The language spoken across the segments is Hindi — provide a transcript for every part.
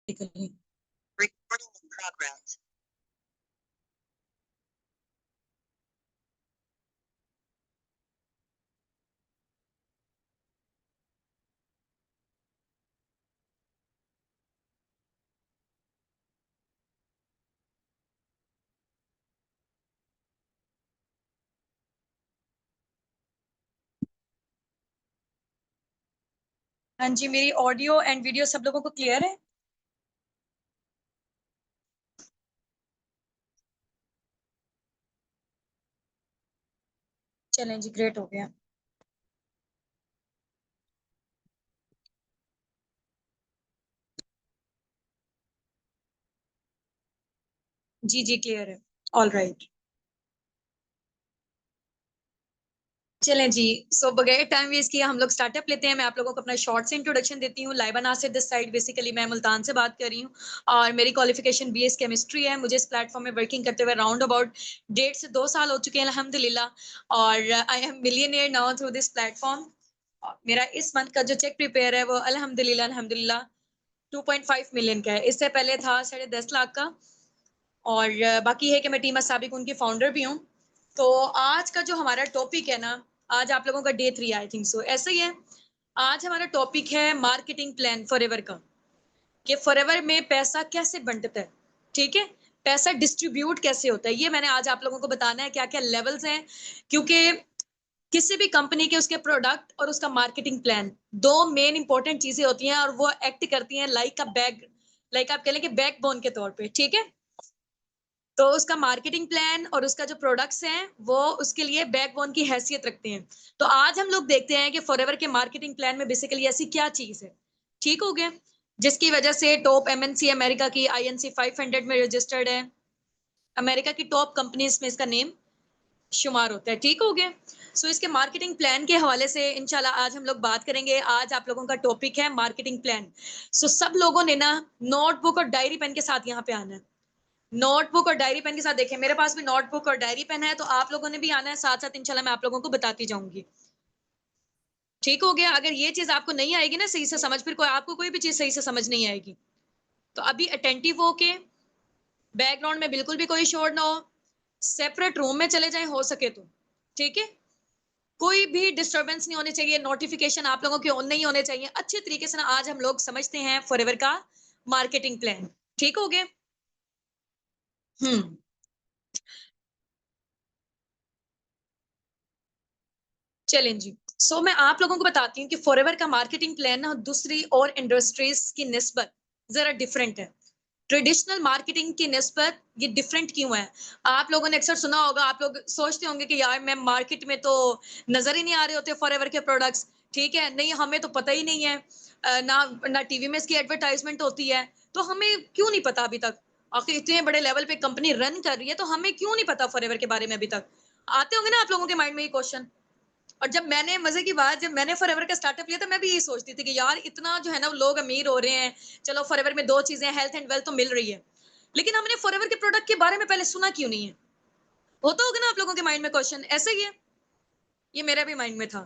Recording in progress. हाँ जी, मेरी ऑडियो एंड वीडियो सब लोगों को क्लियर है? चलें जी, ग्रेट हो गया। जी जी, क्लियर है। All right. चलें जी, सो बगैर टाइम वेस्ट किए हम लोग स्टार्टअप लेते हैं। मैं आप लोगों को अपना शॉर्ट से इंट्रोडक्शन देती हूँ। Laiba Nasir this side, basically मैं मुल्तान से बात कर रही हूँ और मेरी क्वालिफिकेशन बीएस केमिस्ट्री है। मुझे इस प्लेटफॉर्म में वर्किंग करते हुए राउंड अबाउट 1.5 से 2 साल हो चुके हैं अल्हम्दुलिल्लाह, और I am millionaire now through this platform. मेरा इस मंथ का जो चेक प्रिपेयर है वो अल्हम्दुलिल्लाह 2.5 मिलियन का है। इससे पहले था 10.5 लाख का। और बाकी है कि मैं टीम असाबिक उनकी फाउंडर भी हूँ। तो आज का जो हमारा टॉपिक है ना, आज आप लोगों का डे 3 आई थिंक सो, ऐसा ही है। आज हमारा टॉपिक है मार्केटिंग प्लान फॉरएवर का, कि फॉरएवर में पैसा कैसे बंटता है, ठीक है, पैसा डिस्ट्रीब्यूट कैसे होता है, ये मैंने आज आप लोगों को बताना है, क्या क्या लेवल्स हैं। क्योंकि किसी भी कंपनी के उसके प्रोडक्ट और उसका मार्केटिंग प्लान, दो मेन इंपॉर्टेंट चीजें होती हैं और वो एक्ट करती हैं लाइक अ बैक, लाइक आप कह लें कि बैकबोन के तौर पे, ठीक है। तो उसका मार्केटिंग प्लान और उसका जो प्रोडक्ट्स हैं वो उसके लिए बैकबोन की हैसियत रखते हैं। तो आज हम लोग देखते हैं कि फॉरएवर के मार्केटिंग प्लान में बेसिकली ऐसी क्या चीज है, ठीक हो गया, जिसकी वजह से टॉप एमएनसी अमेरिका की आईएनसी 500 में रजिस्टर्ड है, अमेरिका की टॉप कंपनीज में इसका नेम शुमार होता है, ठीक हो गया। सो इसके मार्केटिंग प्लान के हवाले से इंशाल्लाह आज हम लोग बात करेंगे। आज आप लोगों का टॉपिक है मार्केटिंग प्लान। सो सब लोगों ने ना नोटबुक और डायरी पेन के साथ यहाँ पे आना है। नोटबुक और डायरी पेन के साथ, देखें मेरे पास भी नोटबुक और डायरी पेन है, तो आप लोगों ने भी आना है साथ साथ, इंशाल्लाह मैं आप लोगों को बताती जाऊंगी, ठीक हो गया। अगर ये चीज आपको नहीं आएगी ना सही से समझ, फिर कोई आपको कोई भी चीज सही से समझ नहीं आएगी, तो अभी अटेंटिव होके, बैकग्राउंड में बिल्कुल भी कोई शोर ना हो, सेपरेट रूम में चले जाएं हो सके तो, ठीक है। कोई भी डिस्टरबेंस नहीं होनी चाहिए, नोटिफिकेशन आप लोगों के ऑन नहीं होने चाहिए। अच्छे तरीके से ना आज हम लोग समझते हैं फॉरएवर का मार्केटिंग प्लान, ठीक हो गया। हम्म चलें जी। मैं आप लोगों को बताती हूँ कि फॉरएवर का मार्केटिंग प्लान ना दूसरी और इंडस्ट्रीज की निस्बत जरा डिफरेंट है। ट्रेडिशनल मार्केटिंग की निस्बत ये डिफरेंट क्यों है? आप लोगों ने अक्सर सुना होगा, आप लोग सोचते होंगे कि यार मैं मार्केट में तो नजर ही नहीं आ रहे होते फॉरएवर के प्रोडक्ट्स, ठीक है, नहीं हमें तो पता ही नहीं है, ना ना टीवी में इसकी एडवर्टाइजमेंट होती है, तो हमें क्यों नहीं पता अभी तक? आखिर इतने बड़े लेवल पे कंपनी रन कर रही है, तो हमें क्यों नहीं पता फॉरएवर के बारे में अभी तक? आते होंगे ना आप लोगों के माइंड में ये क्वेश्चन। और जब मैंने, मजे की बात, जब मैंने फॉरएवर का स्टार्टअप लिया था, मैं भी यही सोचती थी कि यार इतना जो है ना लोग अमीर हो रहे हैं, चलो फॉरएवर में दो चीजें, हेल्थ एंड वेल्थ तो मिल रही है, लेकिन हमने फॉरएवर के प्रोडक्ट के बारे में पहले सुना क्यों नहीं है? होता होगा ना आप लोगों के माइंड में क्वेश्चन, ऐसा ही है, ये मेरा भी माइंड में था।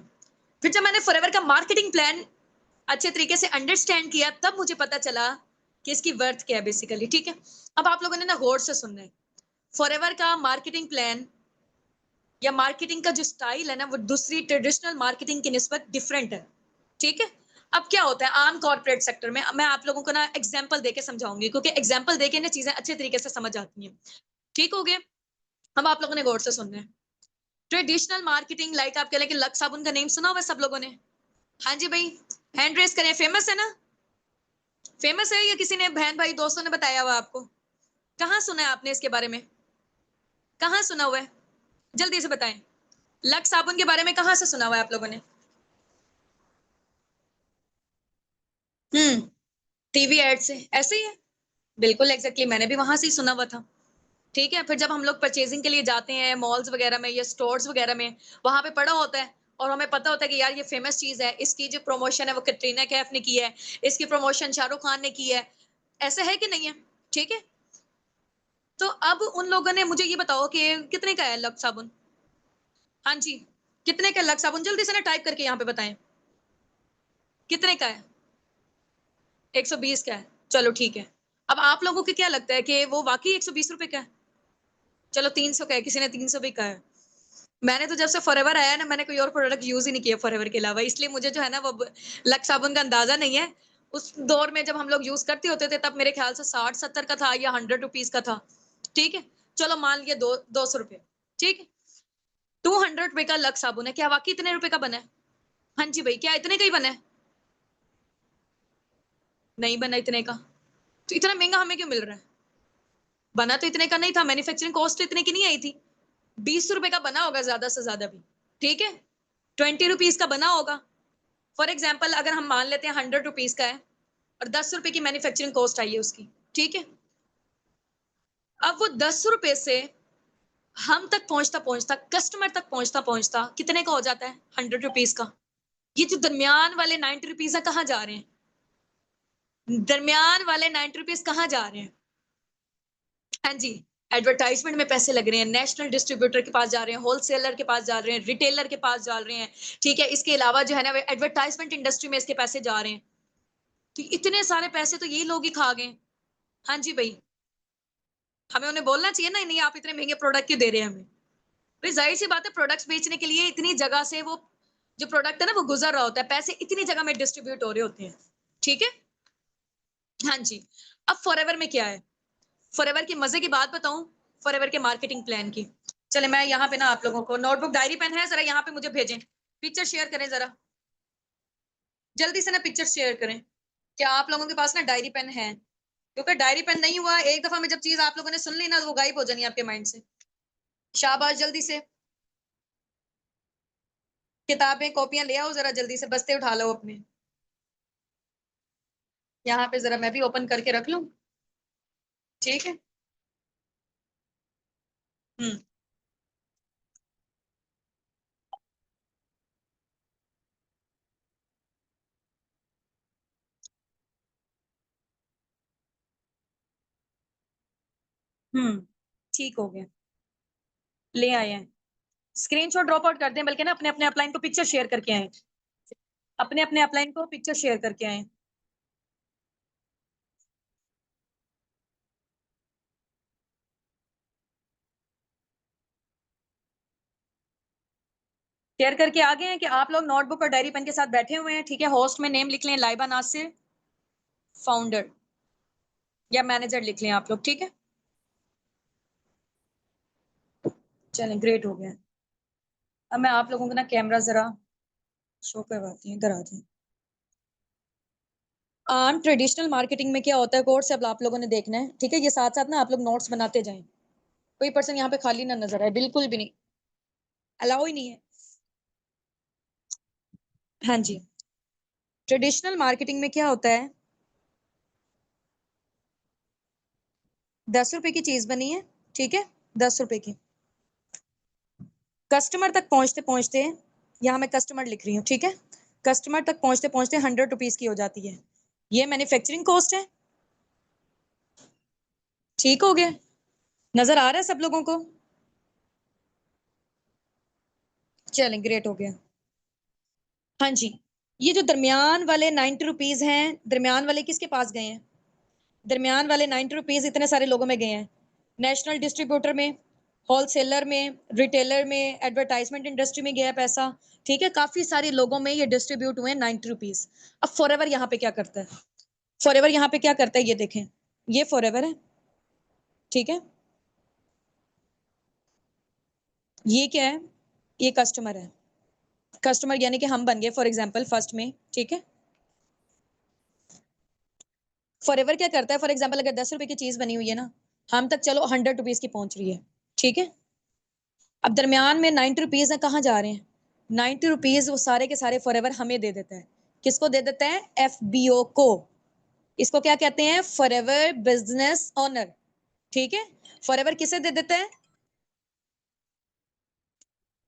फिर जब मैंने फॉरएवर का मार्केटिंग प्लान अच्छे तरीके से अंडरस्टैंड किया, तब मुझे पता चला कि इसकी वर्थ क्या है बेसिकली, ठीक है। अब आप लोगों ने ना गौर से सुनना है, फॉरएवर का मार्केटिंग प्लान या मार्केटिंग का जो स्टाइल है ना, वो दूसरी ट्रेडिशनल मार्केटिंग की निस्बत डिफरेंट है, ठीक है। अब क्या होता है आम कॉर्पोरेट सेक्टर में, मैं आप लोगों को ना एग्जांपल देके समझाऊंगी, क्योंकि एग्जांपल देके ना चीजें अच्छे तरीके से समझ आती हैं, ठीक हो गया। अब आप लोगों ने गौर से सुनना है। ट्रेडिशनल मार्केटिंग, लाइक आप कह लें कि लक्स साबुन का नेम सुना हुआ सब लोगों ने? हाँ जी भाई, हैंड रेस करें, फेमस है ना? फेमस है या किसी ने बहन भाई दोस्तों ने बताया हुआ आपको? कहाँ सुना है आपने इसके बारे में? कहाँ सुना हुआ है? जल्दी से बताएं, लक्स साबुन के बारे में कहाँ से सुना हुआ है आप लोगों ने? टीवी एड से, ऐसे ही है, बिल्कुल एग्जैक्टली, मैंने भी वहां से ही सुना हुआ था, ठीक है। फिर जब हम लोग परचेजिंग के लिए जाते हैं मॉल्स वगैरह में या स्टोर्स वगैरह में, वहां पे पड़ा होता है और हमें पता होता है कि यार ये फेमस चीज है, इसकी जो प्रमोशन है वो कैटरीना कैफ ने की है, इसकी प्रमोशन शाहरुख खान ने की है, ऐसा है कि नहीं है, ठीक है। तो अब उन लोगों ने मुझे ये बताओ कि कितने का है लक्स साबुन? हाँ जी, कितने का लक्स साबुन? जल्दी से ना टाइप करके यहाँ पे बताएं, कितने का है? 120 का है, चलो ठीक है। अब आप लोगों को क्या लगता है कि वो वाकई 120 रुपए का है? चलो 300 का है, किसी ने 300 भी कहा है। मैंने तो जब से फॉरएवर आया है ना, मैंने कोई और प्रोडक्ट यूज ही नहीं किया फॉरएवर के अलावा, इसलिए मुझे जो है ना वो लक्स साबुन का अंदाजा नहीं है। उस दौर में जब हम लोग यूज करते होते थे तब मेरे ख्याल से 60-70 का था या 100 रुपीज का था। ठीक है, चलो मान लिया 200 रुपए। ठीक है, 200 रुपए का लक्स साबुन है, क्या वाकई इतने रुपए का बना है? हाँ जी भाई, क्या इतने का ही बना है? नहीं बना इतने का। तो इतना महंगा हमें क्यों मिल रहा है? बना तो इतने का नहीं था, मैन्युफैक्चरिंग कॉस्ट तो इतने की नहीं आई थी। 20 रुपए का बना होगा ज्यादा से ज्यादा भी। ठीक है, 20 रुपीज का बना होगा। फॉर एग्जाम्पल अगर हम मान लेते हैं 100 रुपीज का है और 10 रुपए की मैन्युफैक्चरिंग कॉस्ट आई है उसकी। ठीक है, अब वो 10 रुपए से हम तक पहुंचता पहुंचता, कस्टमर तक पहुंचता पहुंचता कितने का हो जाता है? 100 रुपीज का। ये जो दरमियान वाले 90 रुपीज है कहाँ जा रहे हैं? दरमियान वाले 90 रुपीज कहाँ जा रहे हैं? हाँ जी, एडवर्टाइजमेंट में पैसे लग रहे हैं, नेशनल डिस्ट्रीब्यूटर के पास जा रहे हैं, होलसेलर के पास जा रहे हैं, रिटेलर के पास जा रहे हैं। ठीक है, इसके अलावा जो है ना एडवर्टाइजमेंट इंडस्ट्री में इसके पैसे जा रहे हैं। तो इतने सारे पैसे तो ये लोग ही खा गए। हाँ जी भाई, हमें उन्हें बोलना चाहिए ना, नहीं आप इतने महंगे प्रोडक्ट क्यों दे रहे हैं हमें? भाई जाहिर सी बात है, प्रोडक्ट्स बेचने के लिए इतनी जगह से वो जो प्रोडक्ट है ना वो गुजर रहा होता है, पैसे इतनी जगह में डिस्ट्रीब्यूट हो रहे होते हैं। ठीक है, हाँ जी। अब फॉरएवर में क्या है? फॉरएवर की मजे की बात बताऊं, फॉरएवर के मार्केटिंग प्लान की। चले मैं यहाँ पे ना आप लोगों को नोटबुक डायरी पेन है, जरा यहाँ पे मुझे भेजें, पिक्चर शेयर करें जरा, जल्दी से ना पिक्चर शेयर करें। क्या आप लोगों के पास ना डायरी पेन है? क्योंकि डायरी पेन नहीं हुआ, एक दफा में जब चीज आप लोगों ने सुन ली ना तो वो गायब हो जानी है आपके माइंड से। शाबाश, जल्दी से किताबें कॉपियां ले आओ, जरा जल्दी से बस्ते उठा लो अपने। यहाँ पे जरा मैं भी ओपन करके रख लूं। ठीक है। हम्म। हम्म। ठीक हो गया, ले आए हैं। स्क्रीनशॉट ड्रॉप आउट कर दें, बल्कि ना अपने अपने अपलाइन को पिक्चर शेयर करके आए, अपने अपने अपलाइन को पिक्चर शेयर करके आए। शेयर करके आ गए हैं कि आप लोग नोटबुक और डायरी पेन के साथ बैठे हुए हैं। ठीक है, होस्ट में नेम लिख लें लाइबा नासिर, फाउंडर या मैनेजर लिख लें आप लोग। ठीक है, चलें ग्रेट हो गया। अब मैं आप लोगों को ना कैमरा जरा शो करवाती हूँ, इधर आ जाए। ट्रेडिशनल मार्केटिंग में क्या होता है, कोर्स अब आप लोगों ने देखना है। ठीक है, ये साथ साथ ना आप लोग नोट्स बनाते जाएं। कोई पर्सन यहाँ पे खाली ना नजर आए, बिल्कुल भी नहीं, अलाउ ही नहीं है। हाँ जी, ट्रेडिशनल मार्केटिंग में क्या होता है, 10 रुपए की चीज बनी है। ठीक है, 10 रुपए की, कस्टमर तक पहुंचते पहुंचते, यहाँ मैं कस्टमर लिख रही हूँ। ठीक है, कस्टमर तक पहुंचते पहुंचते 100 रुपीज की हो जाती है। ये मैन्युफैक्चरिंग कॉस्ट है। ठीक हो गया, नजर आ रहा है सब लोगों को? चलें ग्रेट हो गया। हाँ जी, ये जो दरमियान वाले 90 रुपीज हैं, दरमियान वाले किसके पास गए हैं? दरमियान वाले 90 रुपीज इतने सारे लोगों में गए हैं, नेशनल डिस्ट्रीब्यूटर में, होलसेलर में, रिटेलर में, एडवर्टाइजमेंट इंडस्ट्री में गया पैसा। ठीक है, काफी सारे लोगों में ये डिस्ट्रीब्यूट हुए 90 रुपीज। अब फॉरएवर यहाँ पे क्या करता है? फॉरएवर यहाँ पे क्या करता है ये देखें, ये फॉरएवर है। ठीक है, ये क्या है? ये कस्टमर है। कस्टमर यानी कि हम बन गए फॉर एग्जाम्पल फर्स्ट में। ठीक है, फॉरएवर क्या करता है, फॉर एग्जाम्पल अगर 10 रुपए की चीज बनी हुई है ना, हम तक चलो 100 रुपीज की पहुंच रही है। ठीक है, अब दरमियान में 90 रुपीज है, कहाँ जा रहे हैं? 90 रुपीज वो सारे के सारे फॉरएवर हमें दे देता है। किसको दे देता है? एफबीओ को। इसको क्या कहते हैं? Forever business owner. ठीक है, फॉरएवर किसे दे देता है?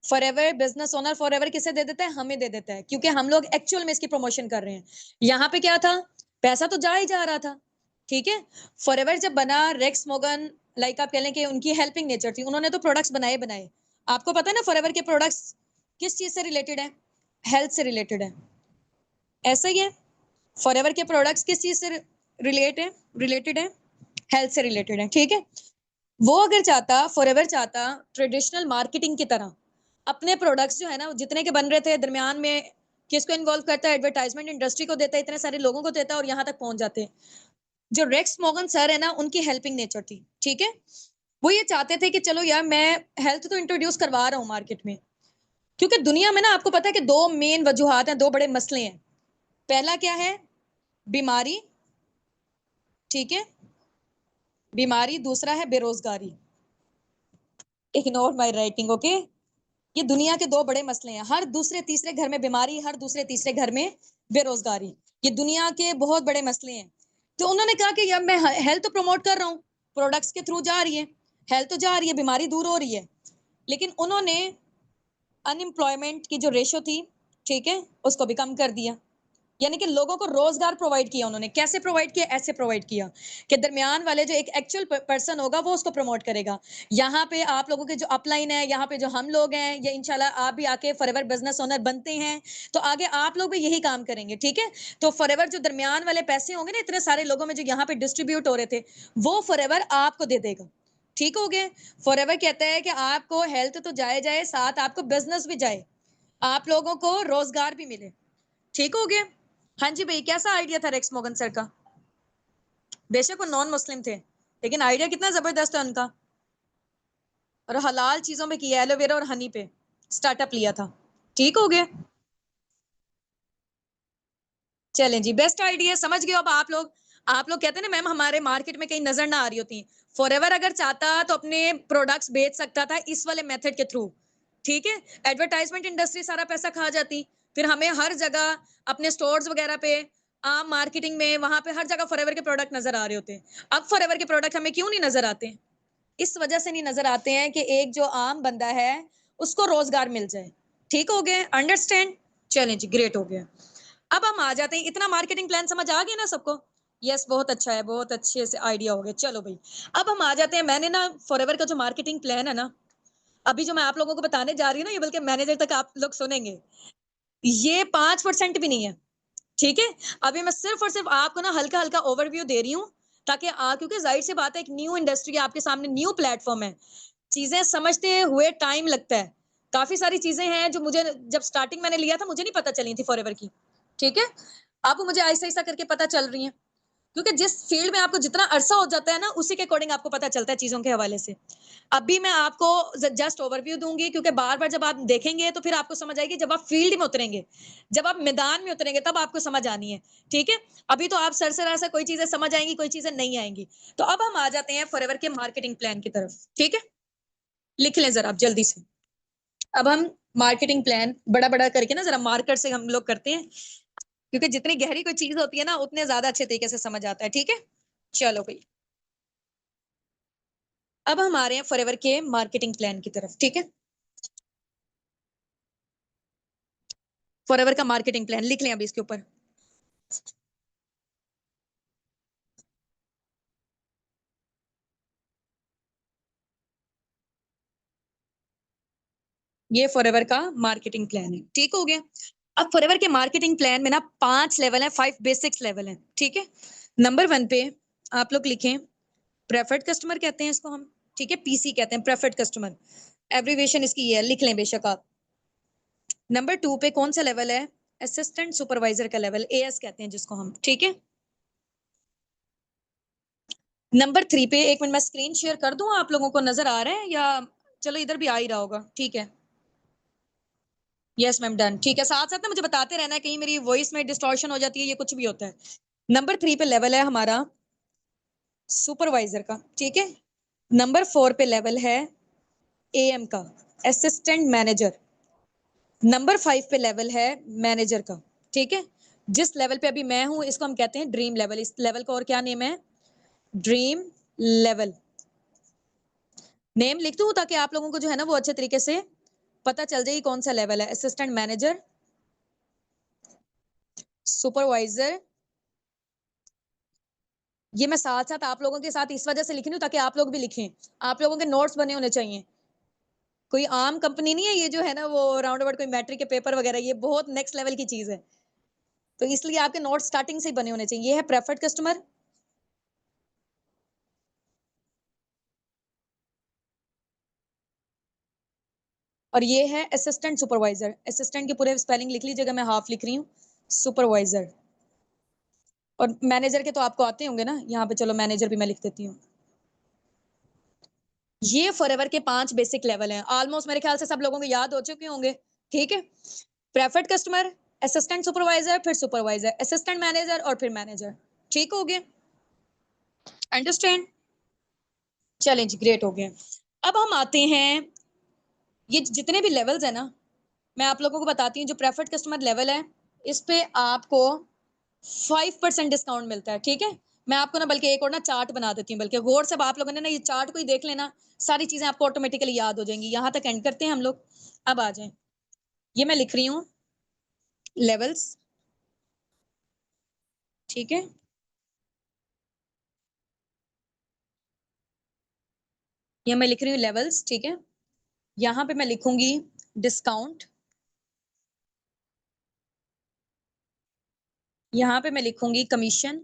फॉरएवर बिजनेस ओनर फॉरएवर किसे दे देता है? हमें दे देता है, क्योंकि हम लोग एक्चुअल में इसकी प्रमोशन कर रहे हैं। यहाँ पे क्या था, पैसा तो जा ही जा रहा था। ठीक है, फॉरएवर जब बना, रेक्स मोगन, लाइक आप कह लें कि उनकी हेल्पिंग नेचर थी, उन्होंने तो प्रोडक्ट्स बनाए बनाए। आपको पता है ना फॉरएवर के प्रोडक्ट्स किस चीज से रिलेटेड है? हेल्थ से रिलेटेड है। ऐसा ही है, फॉरएवर के प्रोडक्ट्स किस चीज से रिलेटेड है, हेल्थ से रिलेटेड है, ठीक है। वो अगर चाहता, फॉरएवर चाहता ट्रेडिशनल मार्केटिंग की तरह अपने प्रोडक्ट्स जो है ना जितने के बन रहे थे दरमियान में किसको इन्वॉल्व करता है, एडवर्टाइजमेंट इंडस्ट्री को देता है, इतने सारे लोगों को देता है और यहाँ तक पहुंच जाते हैं। जो रेक्स मॉर्गन सर है ना उनकी हेल्पिंग नेचर थी, ठीक है। वो ये चाहते थे कि चलो यार मैं हेल्थ तो इंट्रोड्यूस करवा रहा हूँ मार्केट में, क्योंकि दुनिया में ना आपको पता है कि दो मेन वजूहात हैं, दो बड़े मसले हैं। पहला क्या है, बीमारी, ठीक है, बीमारी, दूसरा है बेरोजगारी। Ignore my writing, okay. ये दुनिया के दो बड़े मसले हैं, हर दूसरे तीसरे घर में बीमारी, हर दूसरे तीसरे घर में बेरोजगारी। ये दुनिया के बहुत बड़े मसले हैं। तो उन्होंने कहा कि यार मैं हेल्थ तो प्रमोट कर रहा हूँ, प्रोडक्ट्स के थ्रू जा रही है, हेल्थ तो जा रही है, बीमारी दूर हो रही है, लेकिन उन्होंने अनएम्प्लॉयमेंट की जो रेशो थी, ठीक है, उसको भी कम कर दिया। यानी कि लोगों को रोजगार प्रोवाइड किया उन्होंने। कैसे प्रोवाइड किया, ऐसे प्रोवाइड किया कि दरमियान वाले जो एक एक्चुअल पर्सन होगा वो उसको प्रमोट करेगा। यहाँ पे आप लोगों के जो अपलाइन है, यहाँ पे जो हम लोग हैं, ये इंशाल्लाह आप भी आके फॉरएवर बिजनेस ओनर बनते हैं तो आगे आप लोग भी यही काम करेंगे, ठीक है। तो फॉरएवर जो दरमियान वाले पैसे होंगे ना इतने सारे लोगों में जो यहाँ पे डिस्ट्रीब्यूट हो रहे थे, वो फॉरएवर आपको दे देगा, ठीक हो गया। फॉरएवर कहता है कि आपको हेल्थ तो जाए जाए, साथ आपको बिजनेस भी जाए, आप लोगों को रोजगार भी मिले, ठीक हो गया। हाँ जी भाई, कैसा आइडिया था रेक्स मॉर्गन सर का। बेशक वो नॉन मुस्लिम थे, लेकिन आइडिया कितना जबरदस्त है उनका। और हलाल चीजों में किया, एलोवेरा और हनी पे स्टार्टअप लिया था, ठीक हो गया। चलें जी, बेस्ट आइडिया समझ गए अब आप लोग। आप लोग कहते हैं ना मैम हमारे मार्केट में कहीं नजर ना आ रही होती। फॉरएवर अगर चाहता तो अपने प्रोडक्ट्स बेच सकता था इस वाले मेथड के थ्रू, ठीक है। एडवर्टाइजमेंट इंडस्ट्री सारा पैसा खा जाती, फिर हमें हर जगह अपने स्टोर्स वगैरह पे, आम मार्केटिंग में, वहां पे हर जगह फॉरएवर के प्रोडक्ट नजर आ रहे होते। अब फॉरएवर के प्रोडक्ट हमें क्यों नहीं नजर आते, इस वजह से नहीं नजर आते हैं कि एक जो आम बंदा है उसको रोजगार मिल जाए, ठीक हो गया, अंडरस्टैंड। चलें जी, ग्रेट हो गया। अब हम आ जाते हैं, इतना मार्केटिंग प्लान समझ आ गया ना सबको। यस, बहुत अच्छा है, बहुत अच्छे से आइडिया हो गया। चलो भाई, अब हम आ जाते हैं, मैंने ना फॉरएवर का जो मार्केटिंग प्लान है ना, अभी जो मैं आप लोगों को बताने जा रही हूँ ना, ये बल्कि मैनेजर तक आप लोग सुनेंगे, ये 5% भी नहीं है, ठीक है। अभी मैं सिर्फ और सिर्फ आपको ना हल्का हल्का ओवरव्यू दे रही हूँ, ताकि क्योंकि जाहिर सी बात है एक न्यू इंडस्ट्री आपके सामने, न्यू प्लेटफॉर्म है, चीजें समझते हुए टाइम लगता है। काफी सारी चीजें हैं जो मुझे जब स्टार्टिंग मैंने लिया था मुझे नहीं पता चली थी फॉरएवर की, ठीक है। अब मुझे ऐसा ऐसा करके पता चल रही है, क्योंकि जिस फील्ड में आपको जितना अरसा हो जाता है ना उसी के अकॉर्डिंग आपको पता चलता है चीजों के हवाले से। अभी मैं आपको जस्ट ओवरव्यू दूंगी, क्योंकि बार बार जब आप देखेंगे तो फिर आपको समझ आएगी, जब आप फील्ड में उतरेंगे, जब आप मैदान में उतरेंगे तब आपको समझ आनी है, ठीक है। अभी तो आप सरसरा से कोई चीजें समझ आएंगी, कोई चीजें नहीं आएंगी। तो अब हम आ जाते हैं फॉरएवर के मार्केटिंग प्लान की तरफ, ठीक है। लिख लें जरा आप जल्दी से। अब हम मार्केटिंग प्लान बड़ा बड़ा करके ना जरा मार्कर से हम लोग करते हैं, क्योंकि जितनी गहरी कोई चीज होती है ना उतने ज्यादा अच्छे तरीके से समझ आता है, ठीक है। चलो भाई, अब हम आ रहे हैं फॉरएवर के मार्केटिंग प्लान की तरफ, ठीक है। फॉरएवर का मार्केटिंग प्लान लिख लें अभी इसके ऊपर। ये फॉरएवर का मार्केटिंग प्लान है, ठीक हो गया। अब फॉरएवर के मार्केटिंग प्लान में ना 5 लेवल है, 5 बेसिक्स लेवल है, ठीक है। नंबर 1 पे आप लोग लिखें, प्रेफर्ड कस्टमर कहते हैं इसको हम, ठीक है, पीसी कहते हैं, प्रेफर्ड कस्टमर, एब्रीविएशन इसकी ये है, लिख लें बेशक आप। नंबर 2 पे कौन सा लेवल है, असिस्टेंट सुपरवाइजर का लेवल, एएस कहते हैं जिसको हम, ठीक है। नंबर 3 पे, एक मिनट मैं स्क्रीन शेयर कर दूं, आप लोगों को नजर आ रहा है या, चलो इधर भी आ ही रहा होगा, ठीक है। यस मैम, डन, ठीक है। साथ साथ ना मुझे बताते रहना है, कहीं मेरी वॉइस में डिस्टॉर्शन हो जाती है, ये कुछ भी होता है। नंबर 3 पे लेवल है हमारा सुपरवाइजर का, ठीक है। नंबर 4 पे लेवल है एएम का, असिस्टेंट मैनेजर। नंबर 5 पे लेवल है मैनेजर का, ठीक है। जिस लेवल पे अभी मैं हूं इसको हम कहते हैं ड्रीम लेवल। इस लेवल का और क्या नेम है, ड्रीम लेवल। नेम लिख दूं ताकि आप लोगों को जो है ना वो अच्छे तरीके से पता चल जाए कौन सा लेवल है, असिस्टेंट मैनेजर, सुपरवाइजर। ये मैं साथ साथ आप लोगों के साथ इस वजह से लिख रही हूँ ताकि आप लोग भी लिखें, आप लोगों के नोट्स बने होने चाहिए। कोई आम कंपनी नहीं है ये जो है ना वो राउंड अबाउट कोई मैट्रिक के पेपर वगैरह, ये बहुत नेक्स्ट लेवल की चीज है। तो इसलिए आपके नोट्स स्टार्टिंग से ही बने होने चाहिए। ये है प्रेफर्ड कस्टमर, और ये है असिस्टेंट सुपरवाइजर। असिस्टेंट के पूरे स्पेलिंग लिख लीजिएगा, मैं हाफ लिख रही हूँ, सुपरवाइजर। और मैनेजर के तो आपको आते होंगे ना, यहाँ पे चलो मैनेजर भी मैं लिख देती हूँ। ये फॉरएवर के 5 बेसिक लेवल हैं, ऑलमोस्ट मेरे ख्याल से सब लोगों को याद हो चुके होंगे। ठीक है, प्रेफर्ड कस्टमर, असिस्टेंट सुपरवाइजर, फिर सुपरवाइजर, असिस्टेंट मैनेजर और फिर मैनेजर। ठीक हो गया, अंडरस्टैंड? चलें जी, ग्रेट हो गया। अब हम आते हैं, ये जितने भी लेवल्स है ना, मैं आप लोगों को बताती हूँ। जो प्रेफर्ड कस्टमर लेवल है, इस पे आपको 5% डिस्काउंट मिलता है। ठीक है, मैं आपको ना बल्कि एक और ना चार्ट बना देती हूँ, बल्कि गौर से आप लोगों ने ना ये चार्ट को ही देख लेना, सारी चीजें आपको ऑटोमेटिकली याद हो जाएंगी। यहाँ तक एंड करते हैं हम लोग। अब आ जाए, ये मैं लिख रही हूँ लेवल्स। ठीक है, ये मैं लिख रही हूँ लेवल्स। ठीक है, यहाँ पे मैं लिखूंगी डिस्काउंट, यहाँ पे मैं लिखूंगी कमीशन,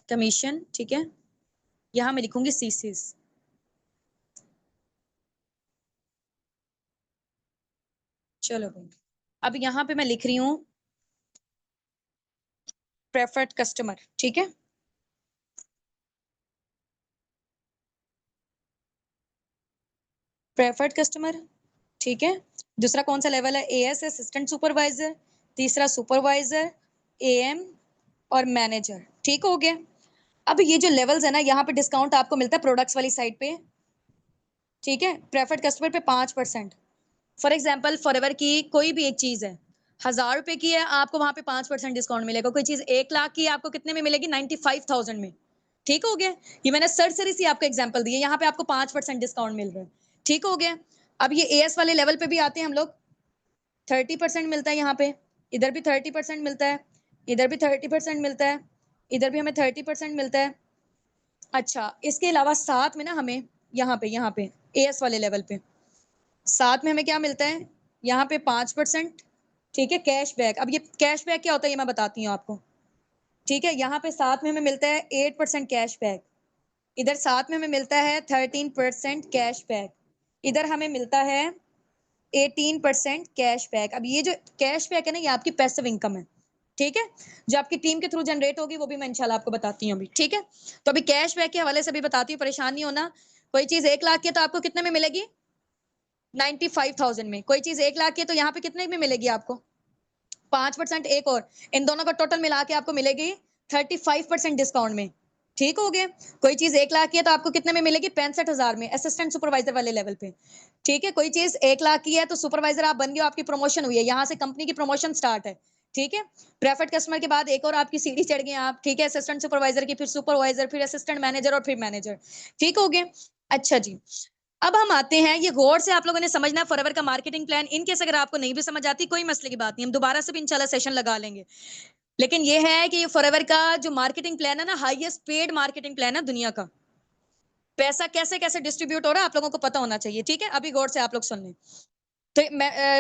कमीशन। ठीक है, यहाँ मैं लिखूंगी सीसीस। चलो भाई, अब यहाँ पे मैं लिख रही हूँ प्रेफर्ड कस्टमर। ठीक है, प्रेफर्ड कस्टमर। ठीक है, दूसरा कौन सा लेवल है? As, assistant supervisor. तीसरा सुपरवाइजर, एएम और मैनेजर। ठीक हो गया। अब ये जो लेवल्स है ना, यहाँ पे डिस्काउंट आपको मिलता है प्रोडक्ट्स वाली साइड पे। ठीक है, प्रेफर्ड कस्टमर पे 5%। फॉर एग्जाम्पल फॉरएवर की कोई भी एक चीज है, 1000 रुपए की है, आपको वहां पे 5% डिस्काउंट मिलेगा। कोई चीज 1 लाख की है, आपको कितने में मिलेगी? 95,000 में। ठीक हो गया, ये मैंने सरसरी सी आपको एग्जाम्पल दी है, यहाँ पे आपको 5% डिस्काउंट मिल रहा है। ठीक हो गया। अब ये एएस वाले लेवल पे भी आते हैं हम लोग, 30% मिलता है यहाँ पे, इधर भी 30% मिलता है, इधर भी 30% मिलता है, इधर भी हमें 30% मिलता है। अच्छा, इसके अलावा साथ में ना हमें यहाँ पे एएस वाले लेवल पे साथ में हमें क्या मिलता है? यहाँ पे 5%। ठीक है, कैशबैक। अब ये कैशबैक क्या होता है ये मैं बताती हूँ आपको। ठीक है, यहाँ पे साथ में हमें मिलता है 8% कैशबैक, इधर साथ में हमें मिलता है 13% कैशबैक, इधर हमें मिलता है 18% कैशबैक। अब ये जो कैशबैक है ना, ये आपकी पैसिव इनकम है। ठीक है, जो आपकी टीम के थ्रू जनरेट होगी वो भी मैं इंशाल्लाह आपको बताती हूँ अभी। ठीक है, तो अभी कैशबैक के हवाले से भी बताती हूँ, परेशान नहीं होना। कोई चीज 1 लाख की है तो आपको कितने में मिलेगी? 95,000 में। कोई चीज 1 लाख की है तो यहाँ पे कितने में मिलेगी आपको? 5%। एक और, इन दोनों का टोटल मिला के आपको मिलेगी 35% डिस्काउंट में। ठीक हो गया। कोई चीज 1 लाख की है तो आपको कितने में मिलेगी? 65,000 में, असिस्टेंट सुपरवाइजर वाले लेवल पे। ठीक है, कोई चीज 1 लाख की है तो सुपरवाइजर आप बन गए, आपकी प्रमोशन हुई है, यहाँ से कंपनी की प्रमोशन स्टार्ट है। ठीक है, प्रेफर्ड कस्टमर के बाद एक और आपकी सीढ़ी चढ़ गए आप। ठीक है, असिस्टेंट सुपरवाइजर की, फिर सुपरवाइजर, फिर असिस्टेंट मैनेजर और फिर मैनेजर। ठीक हो गया। अच्छा जी, अब हम आते हैं, ये गौर से आप लोगों ने समझना है फॉरएवर का मार्केटिंग प्लान। इन केस अगर आपको नहीं भी समझ आती, कोई मसले की बात नहीं, हम दोबारा से भी इंशाल्लाह सेशन लगा लेंगे। लेकिन ये है कि फॉरएवर का जो मार्केटिंग प्लान है ना, हाईएस्ट पेड मार्केटिंग प्लान है दुनिया का। पैसा कैसे कैसे डिस्ट्रीब्यूट हो रहा है आप लोगों को पता होना चाहिए। ठीक है, अभी गौर से आप लोग सुन लें। तो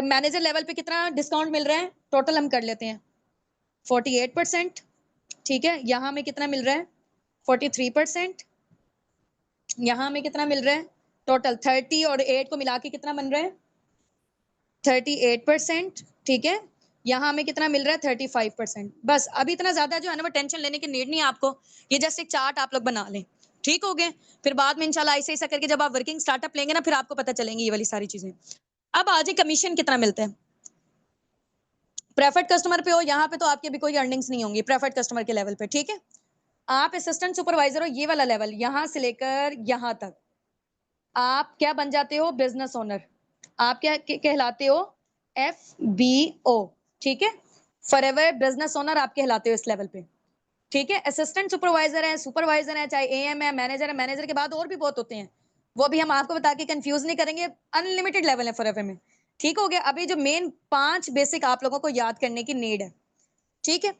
मैनेजर लेवल पे कितना डिस्काउंट मिल रहा है? टोटल हम कर लेते हैं, 48%। ठीक है, यहाँ में कितना मिल रहा है? 43%। यहाँ में कितना मिल रहा है? टोटल 30 और 8 को मिला के कितना बन रहा है? 38%। ठीक है, यहाँ हमें कितना मिल रहा है? 35%। बस, अभी इतना ज्यादा जो है ना वो टेंशन लेने की नीड नहीं है आपको, ये जस्ट एक चार्ट आप लोग बना लें। ठीक हो गए, फिर बाद में इंशाल्लाह ऐसे ऐसा करके जब आप वर्किंग स्टार्टअप लेंगे ना, फिर आपको पता चलेंगी ये वाली सारी चीजें। अब आज कमीशन कितना मिलता है प्रेफर्ड कस्टमर पे? हो यहाँ पे तो आपकी अभी कोई अर्निंग्स नहीं होंगी प्रेफर्ड कस्टमर के लेवल पे। ठीक है, आप असिस्टेंट सुपरवाइजर हो, ये वाला लेवल यहाँ से लेकर यहाँ तक आप क्या बन जाते हो? Business owner. आप क्या कहलाते हो? FBO। ठीक है, फॉरएवर बिजनेस ओनर आप कहलाते हो इस लेवल पे। ठीक है, असिस्टेंट सुपरवाइजर है, सुपरवाइजर है, चाहे एएम है, मैनेजर के बाद और भी बहुत होते हैं, वो भी हम आपको बता के कंफ्यूज नहीं करेंगे। अनलिमिटेड लेवल है फॉरएवर में। ठीक हो गया। अभी जो मेन 5 बेसिक आप लोगों को याद करने की नीड है। ठीक है,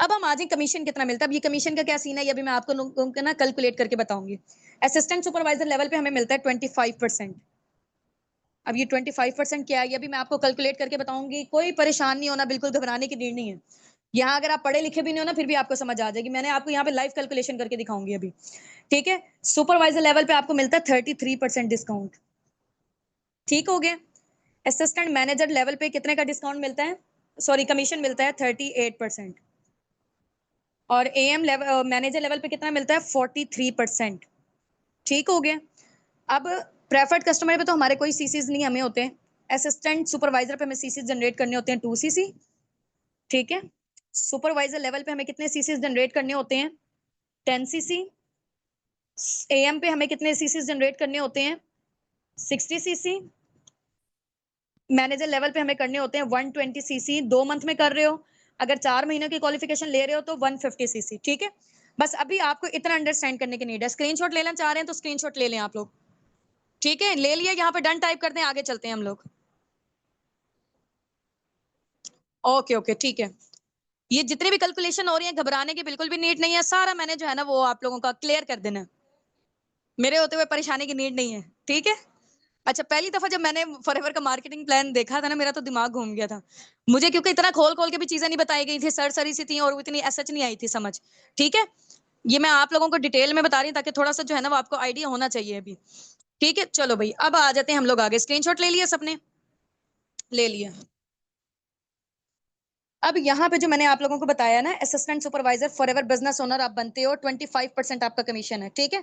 अब हम आज कमीशन कितना मिलता है। अब ये कमीशन का क्या सीन है, ये भी मैं आपको ना कैलकुलेट करके बताऊंगी। असिस्टेंट सुपरवाइजर लेवल पे हमें मिलता है 25%। अब ये 25% क्या है, ये भी मैं आपको कैलकुलेट करके बताऊंगी, कोई परेशान नहीं होना, बिल्कुल घबराने की नीड नहीं है। यहाँ अगर आप पढ़े लिखे भी नहीं हो ना, फिर भी आपको समझ आ जाएगी। मैंने आपको यहाँ पे लाइव कैलकुलेशन करके दिखाऊंगी अभी, ठीक है। सुपरवाइजर लेवल पे आपको मिलता है 33% डिस्काउंट, ठीक हो गया। असिस्टेंट मैनेजर लेवल पे कितने का डिस्काउंट मिलता है, सॉरी कमीशन मिलता है 38%। और एएम लेवल मैनेजर लेवल पे कितना मिलता है 43%, ठीक हो गया। अब प्रेफर्ड कस्टमर पे तो हमारे कोई सीसीज नहीं हमें होते हैं। असिस्टेंट सुपरवाइजर पे हमें सीसीज जनरेट करने होते हैं 2 सीसी, ठीक है। सुपरवाइजर लेवल पे हमें कितने सीसीज जनरेट करने होते हैं 10 सीसी। एएम पे हमें कितने सीसीज जनरेट करने होते हैं 60 सीसी। मैनेजर लेवल पे हमें करने होते हैं 120 सीसी। 2 मंथ में कर रहे हो, अगर 4 महीनों की क्वालिफिकेशन ले रहे हो तो 150 सीसी, ठीक है। बस अभी आपको इतना अंडरस्टैंड करने की नीड है। स्क्रीनशॉट लेना चाह रहे हैं तो स्क्रीनशॉट ले लें आप लोग, ठीक है। ले लिया, यहाँ पे डन टाइप कर दें, आगे चलते हैं हम लोग। ओके ओके, ठीक है। ये जितने भी कैलकुलेशन हो रही है, घबराने की बिल्कुल भी नीड नहीं है। सारा मैंने जो है ना वो आप लोगों का क्लियर कर देना है, मेरे होते हुए परेशानी की नीड नहीं है, ठीक है। अच्छा, पहली दफा जब मैंने फॉरएवर का मार्केटिंग प्लान देखा था ना, मेरा तो दिमाग घूम गया था मुझे, क्योंकि इतना खोल खोल के भी चीजें नहीं बताई गई थी, सर सी थी और इतनी एसएच नहीं आई थी समझ, ठीक है। ये मैं आप लोगों को डिटेल में बता रही हूँ ताकि थोड़ा सा जो है ना वो आपको आइडिया होना चाहिए अभी, ठीक है। चलो भाई, अब आ जाते हैं हम लोग आगे। स्क्रीनशॉट ले लिया सबने, ले लिया। अब यहाँ पे जो मैंने आप लोगों को बताया ना, assistant supervisor forever business owner आप बनते हो, 25% आपका कमीशन है, ठीक है।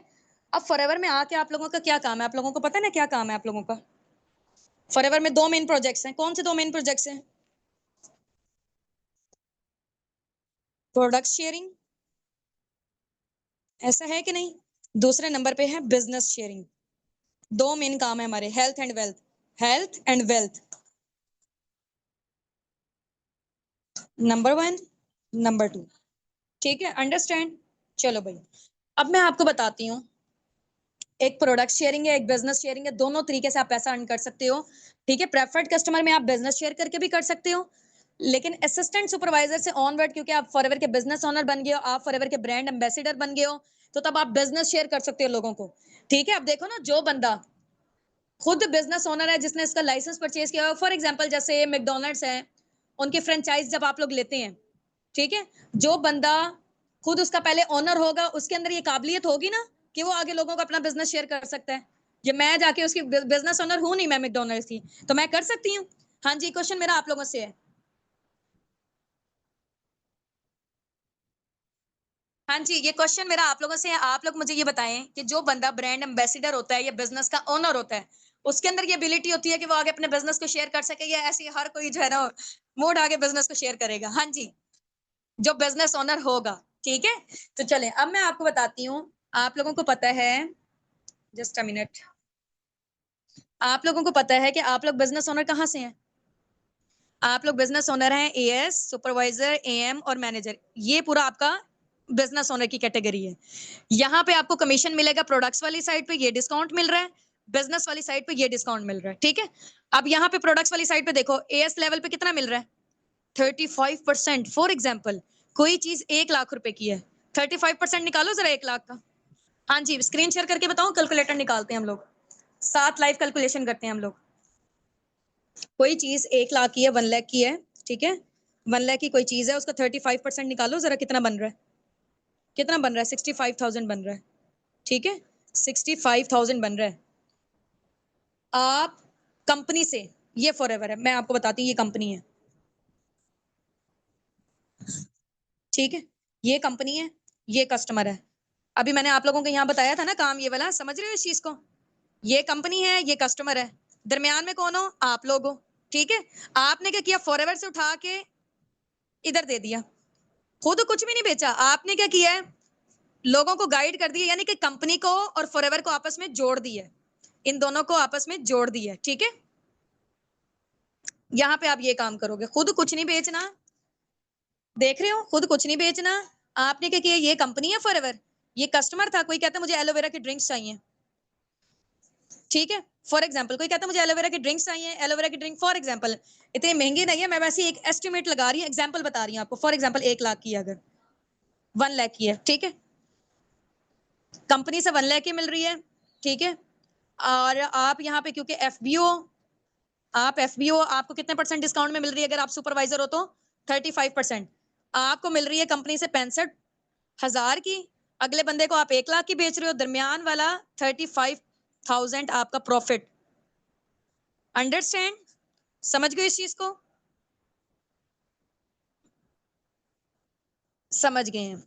अब फॉरएवर में आके आप लोगों का क्या काम है, आप लोगों को पता है ना क्या काम है आप लोगों का। फॉरएवर में 2 मेन प्रोजेक्ट्स हैं। कौन से 2 मेन प्रोजेक्ट्स हैं? प्रोडक्ट शेयरिंग, ऐसा है कि नहीं। दूसरे नंबर पे है बिजनेस शेयरिंग। 2 मेन काम है हमारे, health and wealth, health and wealth, number 1, number 2, ठीक है। अंडरस्टैंड। चलो भाई, अब मैं आपको बताती हूँ, एक प्रोडक्ट शेयरिंग है, एक बिजनेस शेयरिंग है। दोनों तरीके से आप पैसा अर्न कर सकते हो, ठीक है। प्रेफर्ड कस्टमर में आप बिजनेस शेयर करके भी कर सकते हो, लेकिन असिस्टेंट सुपरवाइजर से ऑनवर्ड, क्योंकि आप फॉरएवर के बिजनेस ओनर बन गए हो, आप फॉरएवर के ब्रांड एम्बेसडर बन गए हो, तो तब आप बिजनेस शेयर कर सकते हो लोगों को, ठीक है। अब देखो ना, जो बंदा खुद बिजनेस ओनर है, जिसने इसका लाइसेंस परचेज किया, फॉर एग्जांपल जैसे मैकडॉनल्ड्स है, उनके फ्रेंचाइज जब आप लोग लेते हैं, ठीक है, जो बंदा खुद उसका पहले ओनर होगा, उसके अंदर ये काबिलियत होगी ना कि वो आगे लोगों को अपना बिजनेस शेयर कर सकता है। ये मैं जाके उसकी बिजनेस ओनर हूं नहीं, मैं मैकडॉनल्ड्स की, तो मैं कर सकती हूँ। हाँ जी, क्वेश्चन मेरा आप लोगों से है। हाँ जी, ये क्वेश्चन मेरा आप लोगों से है। आप लोग मुझे ये बताएं कि जो बंदा ब्रांड एम्बेसडर होता है या बिजनेस का ओनर होता है, उसके अंदर ये एबिलिटी होती है कि वो आगे अपने बिजनेस को शेयर कर सके, या ऐसे हर कोई जो है ना मूड आगे बिजनेस को शेयर करेगा? हाँ जी, जो बिजनेस ओनर होगा, ठीक है। तो चले, अब मैं आपको बताती हूँ। आप लोगों को पता है, जस्ट अ मिनट, आप लोगों को पता है कि आप लोग बिजनेस ओनर कहाँ से हैं? आप लोग बिजनेस ओनर हैं एएस, सुपरवाइजर, एएम और मैनेजर। ये पूरा आपका बिजनेस ओनर की कैटेगरी है। यहाँ पे आपको कमीशन मिलेगा, प्रोडक्ट्स वाली साइड पे ये डिस्काउंट मिल रहा है, बिजनेस वाली साइड पे ये डिस्काउंट मिल रहा है, ठीक है। अब यहाँ पे प्रोडक्ट्स वाली साइड पे देखो, एएस लेवल पे कितना मिल रहा है 35%। फॉर एग्जाम्पल, कोई चीज 1 लाख रुपए की है, 35% निकालो जरा 1 लाख का। हाँ जी, स्क्रीन शेयर करके बताओ, कैलकुलेटर निकालते हैं हम लोग, साथ लाइव कैलकुलेशन करते हैं हम लोग। कोई चीज 1 लाख की है, 1 लाख की है, ठीक है। 1 लाख की कोई चीज है, उसका 35% निकालो जरा, कितना बन रहा है, कितना बन रहा है 65,000 बन रहा है, ठीक है। 65,000 बन रहा है। आप कंपनी से, ये फॉरएवर है, मैं आपको बताती हूँ ये कंपनी है, ठीक है। ये कंपनी है, ये कस्टमर है। अभी मैंने आप लोगों को यहाँ बताया था ना काम ये वाला, समझ रहे हो इस चीज को। ये कंपनी है, ये कस्टमर है, दरमियान में कौन हो, आप लोग हो, ठीक है। आपने क्या किया, फॉरएवर से उठा के इधर दे दिया, खुद कुछ भी नहीं बेचा। आपने क्या किया है, लोगों को गाइड कर दिया, यानी कि कंपनी को और फॉरएवर को आपस में जोड़ दिया, इन दोनों को आपस में जोड़ दिया, ठीक है। यहाँ पे आप ये काम करोगे, खुद कुछ नहीं बेचना, देख रहे हो, खुद कुछ नहीं बेचना। आपने क्या किया, ये कंपनी है फॉरएवर, ये कस्टमर था। कोई कहता है मुझे एलोवेरा की ड्रिंक्स चाहिए, ठीक है। फॉर एग्जाम्पल कोई कहता है मुझे एलोवेरा की ड्रिंक्स चाहिए, एलोवेरा की ड्रिंक फॉर एग्जाम्पल इतनी महंगी नहीं है, मैं वैसे एक एस्टिमेट लगा रही हूँ, एग्जाम्पल बता रही हूँ आपको। फॉर एग्जाम्पल 1 लाख की है, अगर 1 लाख की है, ठीक है, कंपनी से 1 लाख की मिल रही है, ठीक है। और आप यहाँ पे क्योंकि एफबीओ, आप एफबीओ, आपको कितने परसेंट डिस्काउंट में मिल रही है अगर आप सुपरवाइजर हो तो 35%। आपको मिल रही है कंपनी से 65,000 की, अगले बंदे को आप 1 लाख की बेच रहे हो, दरमियान वाला 35,000 आपका प्रॉफिट। अंडरस्टैंड? समझ गए इस चीज को? समझ गए हैं।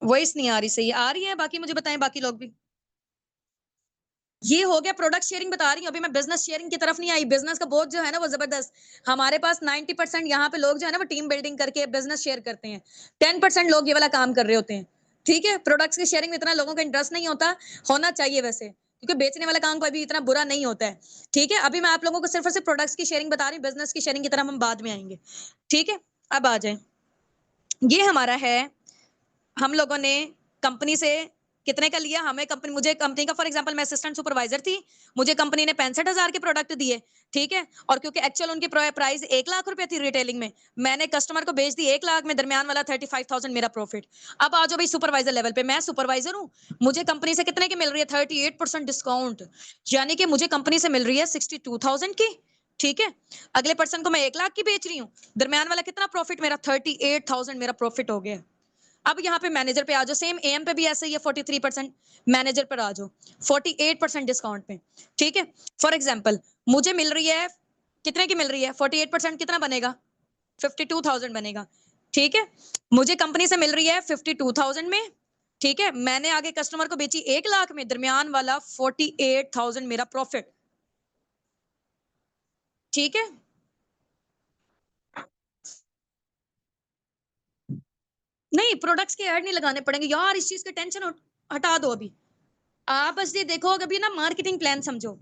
वॉइस नहीं आ रही सही, आ रही है? बाकी मुझे बताएं, बाकी लोग भी। ये हो गया प्रोडक्ट शेयरिंग बता रही हूँ, अभी मैं बिजनेस शेयरिंग की तरफ नहीं आई। बिजनेस का बोझ जो है ना वो जबरदस्त। हमारे पास 90% यहाँ पे लोग जो है ना वो टीम बिल्डिंग करके बिजनेस शेयर करते हैं। 10% लोग ये वाला काम कर रहे होते हैं। ठीक है, प्रोडक्ट्स की शेयरिंग में इतना लोगों का इंटरेस्ट नहीं होता, होना चाहिए वैसे, क्योंकि बेचने वाला काम कोई भी इतना बुरा नहीं होता है। ठीक है, अभी मैं आप लोगों को सिर्फ और सिर्फ प्रोडक्ट्स की शेयरिंग बता रही हूँ, बिजनेस की शेयरिंग की तरफ हम बाद में आएंगे। ठीक है, अब आ जाए। ये हमारा है, हम लोगों ने कंपनी से कितने का लिया, हमें कंपनी, मुझे कंपनी का, फॉर एग्जांपल मैं असिस्टेंट सुपरवाइजर थी, मुझे कंपनी ने 65,000 के प्रोडक्ट दिए। ठीक है, और क्योंकि एक्चुअल उनकी प्राइस 1 लाख रुपए थी रिटेलिंग में, मैंने कस्टमर को बेच दी 1 लाख में, दरमियान वाला 35,000 मेरा प्रॉफिट। अब आ जाओ भाई सुपरवाइजर लेवल पे, मैं सुपरवाइजर हूँ, मुझे कंपनी से कितने की मिल रही है, 38% डिस्काउंट, यानी कि मुझे कंपनी से मिल रही है 62,000 की। ठीक है, अगले पर्सन को मैं 1 लाख की बेच रही हूँ, दरमियान वाला कितना प्रॉफिट मेरा, 38,000 मेरा प्रॉफिट हो गया। अब यहाँ पे मैनेजर पे आ जाओ, सेम एम पे भी ऐसे ही है 43%, मैनेजर पर आ जाओ 48% डिस्काउंट में। ठीक है, फॉर एग्जाम्पल मुझे मिल रही है, कितने की मिल रही है, 48% कितना बनेगा, 52,000 बनेगा। ठीक है, मुझे कंपनी से मिल रही है 52,000 में। ठीक है, मैंने आगे कस्टमर को बेची 1 लाख में, दरमियान वाला 48,000 मेरा प्रॉफिट। ठीक है, नहीं प्रोडक्ट्स के ऐड नहीं लगाने पड़ेंगे यार, इस चीज का टेंशन हटा दो अभी। आप बस ये देखो, अभी ना मार्केटिंग प्लान समझो,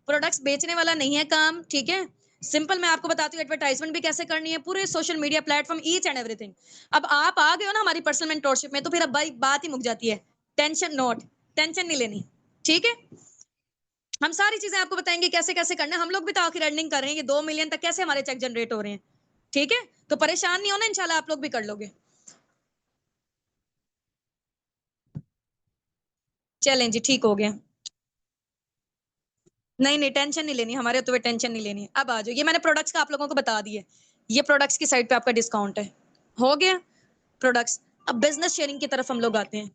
प्रोडक्ट्स बेचने वाला नहीं है काम। ठीक है, सिंपल मैं आपको बताती हूँ एडवर्टाइजमेंट भी कैसे करनी है, पूरे social media platform, each and everything. अब आप आ गए हो ना हमारी पर्सनल मेंटोरशिप में, तो फिर अब भाई बात ही मुक जाती है। टेंशन नोट, टेंशन नहीं लेनी। ठीक है, हम सारी चीजें आपको बताएंगे कैसे कैसे करना है। हम लोग भी तो आखिर अर्निंग कर रहे हैं, ये 2 मिलियन तक कैसे हमारे चेक जनरेट हो रहे हैं। ठीक है, तो परेशान नहीं होना, इंशाल्लाह आप लोग भी कर लोगे। चलें जी, ठीक हो गया। नहीं नहीं, टेंशन नहीं लेनी, हमारे होते हुए टेंशन नहीं लेनी। अब आ जाओ, ये मैंने प्रोडक्ट्स का आप लोगों को बता दिए, ये प्रोडक्ट्स की साइड पे आपका डिस्काउंट है, हो गया प्रोडक्ट्स। अब बिजनेस शेयरिंग की तरफ हम लोग आते हैं।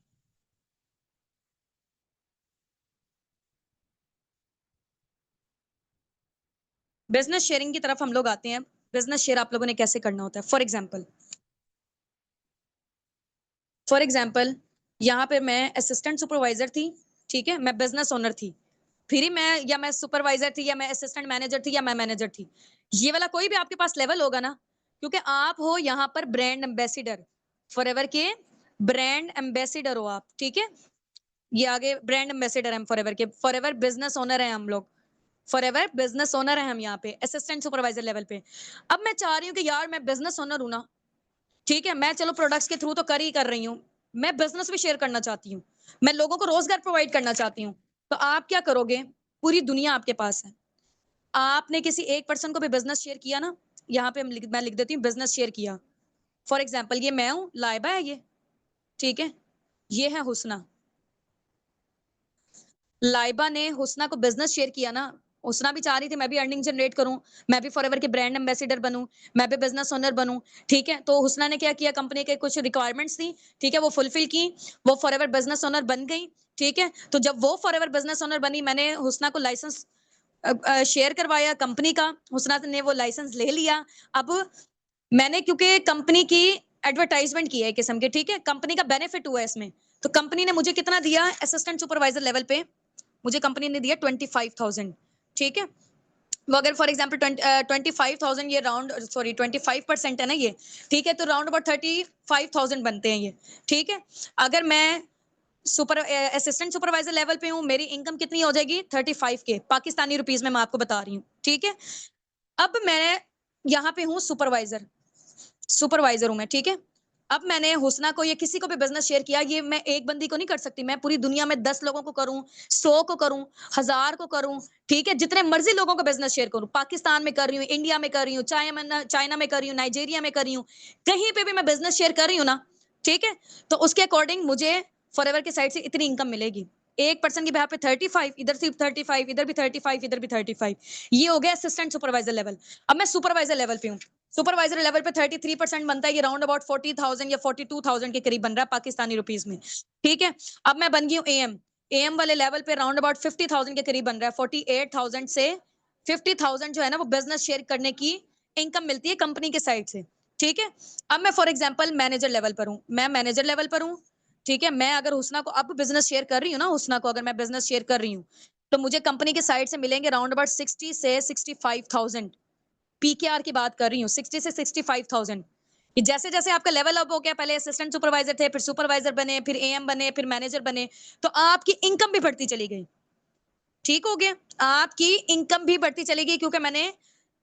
बिजनेस शेयरिंग की तरफ हम लोग आते हैं। बिजनेस शेयर आप लोगों ने कैसे करना होता है, फॉर एग्जाम्पल यहाँ पे मैं असिस्टेंट सुपरवाइजर थी। ठीक है, मैं बिजनेस ओनर थी, फिर ही मैं, या मैं सुपरवाइजर थी, या मैं असिस्टेंट मैनेजर थी, या मैं मैनेजर थी। ये वाला कोई भी आपके पास लेवल होगा ना, क्योंकि आप हो यहाँ पर ब्रांड एम्बेसिडर, फॉरएवर के ब्रांड एम्बेसिडर हो आप। ठीक है, ये आगे ब्रांड एम्बेसिडर हम फॉरएवर के, फॉरएवर बिजनेस ओनर है हम लोग, फॉरएवर बिजनेस ओनर है हम यहाँ पे असिस्टेंट सुपरवाइजर लेवल पे। अब मैं चाह रही हूँ कि यार मैं बिजनेस ओनर हूं ना, ठीक है, मैं चलो प्रोडक्ट्स के थ्रू तो कर ही कर रही हूँ, मैं बिजनेस भी शेयर करना चाहती हूँ, मैं लोगों को रोजगार प्रोवाइड करना चाहती हूँ। तो आप क्या करोगे, पूरी दुनिया आपके पास है, आपने किसी एक पर्सन को भी बिजनेस शेयर किया ना, यहाँ पे मैं लिख देती हूँ बिजनेस शेयर किया। फॉर एग्जाम्पल ये मैं हूँ, लाइबा है ये। ठीक है, ये है हुसना, लाइबा ने हुसना को बिजनेस शेयर किया ना, हुसना भी चाह रही थी मैं भी अर्निंग जनरेट करूं, मैं भी फॉरएवर के ब्रांड एम्बेसिडर बनूं, मैं भी बिजनेस ओनर बनूं। ठीक है, तो हुसना ने क्या किया, कंपनी के कुछ रिक्वायरमेंट्स थी, ठीक है, वो फुलफिल की, वो फॉरएवर बिजनेस ओनर बन गई। ठीक है, तो जब वो फॉरएवर बिजनेस ओनर बनी, मैंने हुसना को लाइसेंस शेयर करवाया कंपनी का, हुसना ने वो लाइसेंस ले लिया। अब मैंने क्योंकि कंपनी की एडवर्टाइजमेंट की है एक किस्म की, ठीक है, कंपनी का बेनिफिट हुआ है इसमें, तो कंपनी ने मुझे कितना दिया, असिस्टेंट सुपरवाइजर लेवल पे मुझे कंपनी ने दिया 25,000। ठीक है, वो अगर फॉर एग्जाम्पल 25,000, ये राउंड, सॉरी 25% है ना ये। ठीक है, तो राउंड अबाउट 35,000 बनते हैं ये। ठीक है, अगर मैं सुपर असिस्टेंट सुपरवाइजर लेवल पे हूँ, मेरी इनकम कितनी हो जाएगी, 35 के पाकिस्तानी रुपीज में मैं आपको बता रही हूँ। ठीक है, अब मैं यहाँ पे हूँ सुपरवाइजर, सुपरवाइजर हूं मैं। ठीक है, अब मैंने हुसना को या किसी को भी बिजनेस शेयर किया, ये मैं एक बंदी को नहीं कर सकती, मैं पूरी दुनिया में 10 लोगों को करूं, 100 को करूं, 1000 को करूं। ठीक है, जितने मर्जी लोगों को बिजनेस शेयर करूं, पाकिस्तान में कर रही हूँ, इंडिया में कर रही हूँ, चाइना में कर रही हूँ, नाइजीरिया में कर रही हूँ, कहीं पे भी मैं बिजनेस शेयर कर रही हूँ ना। ठीक है, तो उसके अकॉर्डिंग मुझे फॉरएवर की साइड से इतनी इनकम मिलेगी। एक पर्सन की बिहार पे 35, इधर सिर्फ 35, इधर भी 35, इधर भी 35। ये हो गया असिस्टेंट सुपरवाइजर लेवल। अब मैं सुपरवाइजर लेवल पे हूँ, सुपरवाइजर लेवल पे 33% बनता है, ये राउंड अबाउट 40,000 या 42,000 के करीब बन रहा है पाकिस्तानी रुपीस में। ठीक है, अब मैं बन गई हूँ एएम। एएम वाले लेवल पे राउंड अबाउट 50,000 के करीब बन रहा है। 48,000 से 50,000 जो है ना वो बिजनेस शेयर करने की इनकम मिलती है कंपनी के साइड से। ठीक है, अब मैं फॉर एग्जाम्पल मैनेजर लेवल पर हूँ, मैं मैनेजर लेवल पर हूँ। ठीक है, मैं अगर हुसना को अब बिजनेस शेयर कर रही हूँ ना, हुसना को अगर मैं बिजनेस शेयर कर रही हूँ तो मुझे कंपनी के साइड से मिलेंगे राउंड अबाउट 60 से 65,000। पीकेआर की बात कर रही हूँ, 60 से 65,000। जैसे जैसे आपका लेवल अप हो गया, पहले असिस्टेंट सुपरवाइजर थे, फिर सुपरवाइजर बने, फिर एएम बने, फिर मैनेजर बने, तो आपकी इनकम भी बढ़ती चली गई। ठीक हो गया, आपकी इनकम भी बढ़ती चली गई क्योंकि मैंने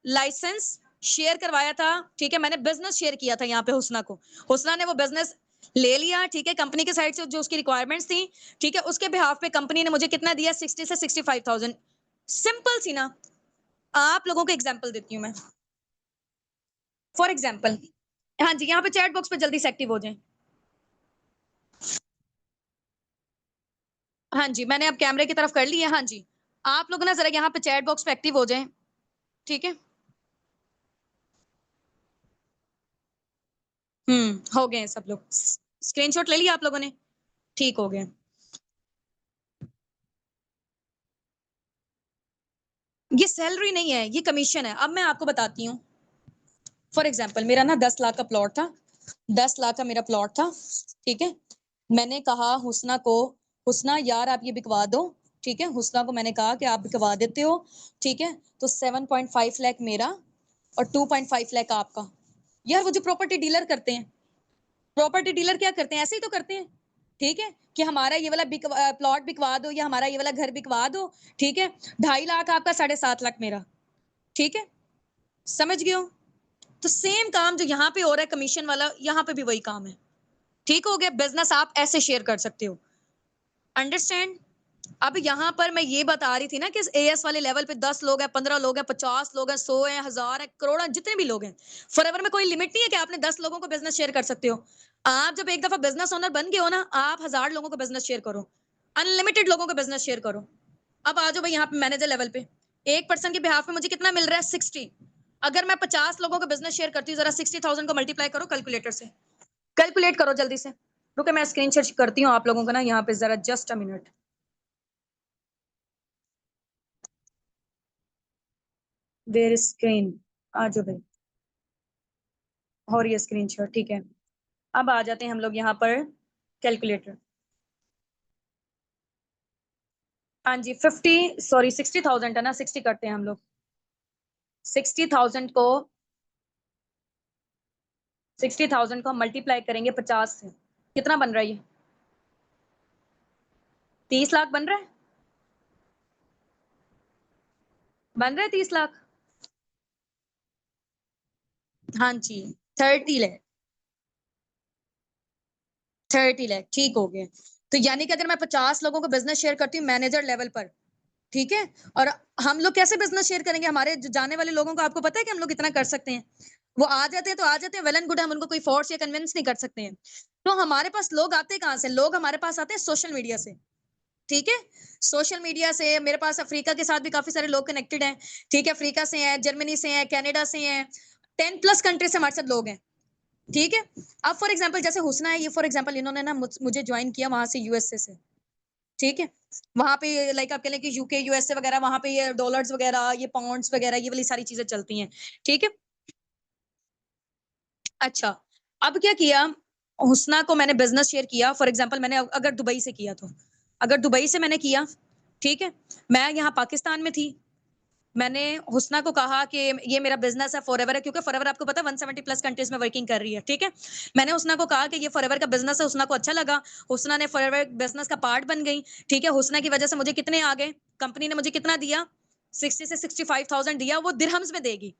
लाइसेंस शेयर करवाया था। ठीक है, मैंने बिजनेस शेयर किया था यहाँ पे हुसना को, हुसना ने वो बिजनेस ले लिया। ठीक है, कंपनी के साइड से जो उसकी रिक्वायरमेंट्स थी, ठीक है, उसके बिहाफ पे कंपनी ने मुझे कितना दिया, 60 से 65,000। सिंपल सी ना। आप लोगों को एग्जांपल देती हूँ मैं, फॉर एग्जाम्पल। हाँ जी, यहाँ पे चैट बॉक्स पे जल्दी से एक्टिव हो जाएं। हाँ जी, मैंने अब कैमरे की तरफ कर ली है। हाँ जी, आप लोग ना जरा यहाँ पे चैट बॉक्स पे एक्टिव हो जाएं। ठीक है, हो गए हैं सब लोग। स्क्रीनशॉट ले लिया आप लोगों ने? ठीक हो गया। ये सैलरी नहीं है, ये कमीशन है। अब मैं आपको बताती हूँ। फॉर एग्जाम्पल, मेरा ना 10 लाख का प्लॉट था, 10 लाख का मेरा प्लॉट था। ठीक है, मैंने कहा हुसना को, हुसना यार आप ये बिकवा दो। ठीक है, हुसना को मैंने कहा कि आप बिकवा देते हो। ठीक है, तो 7.5 लाख मेरा और 2.5 लाख आपका। यार वो जो प्रॉपर्टी डीलर करते हैं, प्रॉपर्टी डीलर क्या करते हैं, ऐसे ही तो करते हैं। ठीक है, कि हमारा ये वाला प्लॉट बिकवा दो या हमारा ये वाला घर बिकवा दो। ठीक है, 2.5 लाख आपका, 7.5 लाख मेरा। ठीक है, समझ गए हो? तो सेम काम जो यहाँ पे हो रहा है कमीशन वाला, यहाँ पे भी वही काम है। ठीक हो गया, बिजनेस आप ऐसे शेयर कर सकते हो। अंडरस्टैंड? अब यहाँ पर मैं ये बता रही थी ना कि एएस वाले लेवल पे 10 लोग हैं, 15 लोग हैं, 50 लोग हैं, 100 हैं, 1000 है, करोड़ है, जितने भी लोग हैं। फॉरएवर में कोई लिमिट नहीं है कि आपने 10 लोगों को बिजनेस शेयर कर सकते हो। आप जब एक दफा बिजनेस ओनर बन गए हो ना, आप 1000 लोगों को बिजनेस शेयर करो, अनलिमिटेड लोगों को बिजनेस शेयर करो। अब आ जाओ भाई यहाँ पे मैनेजर लेवल पे, एक पर्सन के बिहाफ में मुझे कितना मिल रहा है, 60। अगर मैं 50 लोगों को बिजनेस शेयर करती हूँ, जरा 60,000 को मल्टीप्लाई करो कैलकुलेटर से, कैलकुलेट करो जल्दी से। रुको मैं स्क्रीन शेयर करती हूँ आप लोगों को ना यहाँ पे, जरा जस्ट अ मिनट। वेयर स्क्रीन, आ जाओ भाई, और ये स्क्रीन शेयर। ठीक है, अब आ जाते हैं हम लोग यहाँ पर कैलकुलेटर। हाँ जी, 60,000 है ना, 60 करते हैं हम लोग। 60,000 को 60,000 को हम मल्टीप्लाई करेंगे 50 से, कितना बन रहा है ये? 30 लाख बन रहा है, बन रहा है 30 लाख। हाँ जी, 30 लाख, 30 लाख, ठीक हो गए। तो यानी कि अगर मैं 50 लोगों को बिजनेस शेयर करती हूँ मैनेजर लेवल पर, ठीक है, और हम लोग कैसे बिजनेस शेयर करेंगे, हमारे जाने वाले लोगों को आपको पता है कि हम लोग इतना कर सकते हैं। वो आ जाते हैं तो आ जाते हैं, वेल एंड गुड, हम उनको कोई फोर्स या कन्विंस नहीं कर सकते हैं। तो हमारे पास लोग आते कहाँ से, लोग हमारे पास आते हैं सोशल मीडिया से। ठीक है, सोशल मीडिया से मेरे पास अफ्रीका के साथ भी काफी सारे लोग कनेक्टेड हैं। ठीक है, अफ्रीका से हैं, जर्मनी से हैं, कनाडा से हैं, 10+ कंट्री से हमारे साथ लोग हैं। ठीक है, अब फॉर एग्जांपल जैसे हुसना है, ये फॉर एग्जांपल इन्होंने ना मुझे ज्वाइन किया वहां से, यूएसए से। ठीक है, वहां पे लाइक आप कह लें कि यूके यूएसए वगैरह, वहां पे ये डॉलर्स वगैरह, ये पाउंड्स वगैरह, ये वाली सारी चीजें चलती हैं। ठीक है, अच्छा, अब क्या किया, हुसना को मैंने बिजनेस शेयर किया। फॉर एग्जांपल मैंने अगर दुबई से किया तो, अगर दुबई से मैंने किया, ठीक है, मैं यहाँ पाकिस्तान में थी, मैंने हुसना को कहा कि ये मेरा बिजनेस है, फॉरएवर है, क्योंकि फॉरएवर आपको पता है 170+ कंट्रीज में वर्किंग कर रही है। ठीक है, मैंने हुसना को कहा कि ये फॉरएवर का बिजनेस है, हुसना को अच्छा लगा, हुसना ने फॉरएवर बिजनेस का पार्ट बन गई। ठीक है, हुसना की वजह से मुझे कितने आ गए, कंपनी ने मुझे कितना दिया, 60 से 65,000 दिया, वो दिरहम्स में देगी।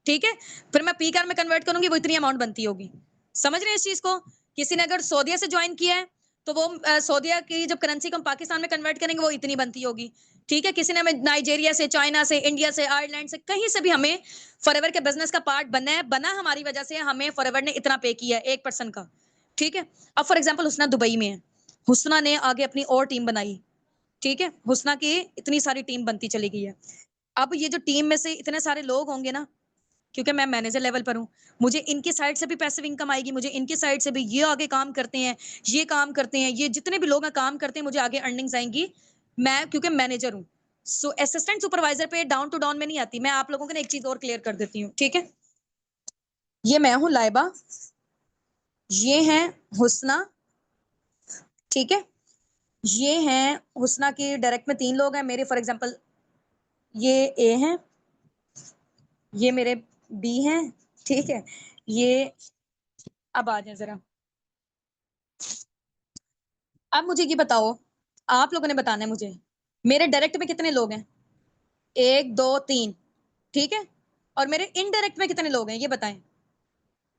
ठीक है, फिर मैं पी कार में कन्वर्ट करूंगी, वो इतनी अमाउंट बनती होगी। समझ रहे हैं इस चीज को? किसी ने अगर सऊदिया से ज्वाइन किया है तो वो सऊदिया की जब करेंसी को हम पाकिस्तान में कन्वर्ट करेंगे वो इतनी बनती होगी। ठीक है, किसी ने हमें नाइजीरिया से, चाइना से, इंडिया से, आयरलैंड से, कहीं से भी हमें फॉरएवर के बिजनेस का पार्ट बनना है, बना हमारी वजह से, हमें फॉरएवर ने इतना पे किया है एक पर्सन का। ठीक है, अब फॉर एग्जाम्पल हुसना दुबई में है, हुसना ने आगे अपनी और टीम बनाई। ठीक है, हुसना की इतनी सारी टीम बनती चली गई है। अब ये जो टीम में से इतने सारे लोग होंगे ना, क्योंकि मैं मैनेजर लेवल पर हूँ। मुझे इनकी साइड से भी पैसिव इनकम आएगी, मुझे इनकी साइड से भी, ये आगे काम करते हैं, ये काम करते हैं, ये जितने भी लोग काम करते हैं, मुझे आगे अर्निंग्स आएंगी, मैं क्योंकि मैनेजर हूँ। सो असिस्टेंट सुपरवाइजर पे डाउन टू डाउन में नहीं आती। मैं आप लोगों को ना एक चीज और क्लियर कर देती हूँ, ठीक है। ये मैं हूँ लाइबा, ये है हुस्ना, ठीक है। ये हैं हुस्ना की डायरेक्ट में 3 लोग हैं मेरे, फॉर एग्जांपल ये ए हैं, ये मेरे बी हैं, ठीक है। ये अब आ जाए जरा, अब मुझे ये बताओ, आप लोगों ने बताना है मुझे, मेरे डायरेक्ट में कितने लोग हैं? 1 2 3, ठीक है। और मेरे इनडायरेक्ट में कितने लोग हैं ये बताएं।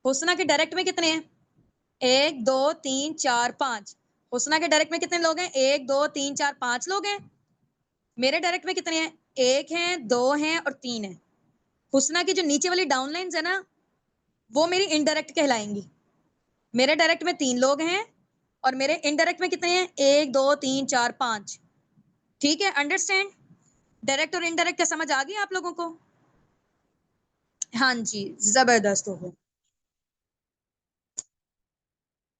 हुस्ना के डायरेक्ट में कितने हैं? 1 2 3 4 5। हुस्ना के डायरेक्ट में कितने लोग हैं? 1 2 3 4 5 लोग हैं। मेरे डायरेक्ट में कितने हैं? 1 है, 2 हैं और 3 है। हुस्ना की जो नीचे वाली डाउनलाइंस है ना, वो मेरी इनडायरेक्ट कहलाएंगी। मेरे डायरेक्ट में 3 लोग हैं और मेरे इनडायरेक्ट में कितने हैं? 1 2 3 4 5, ठीक है। अंडरस्टैंड? डायरेक्ट और इनडायरेक्ट का समझ आ गया आप लोगों को? हाँ जी, जबरदस्त हो गया।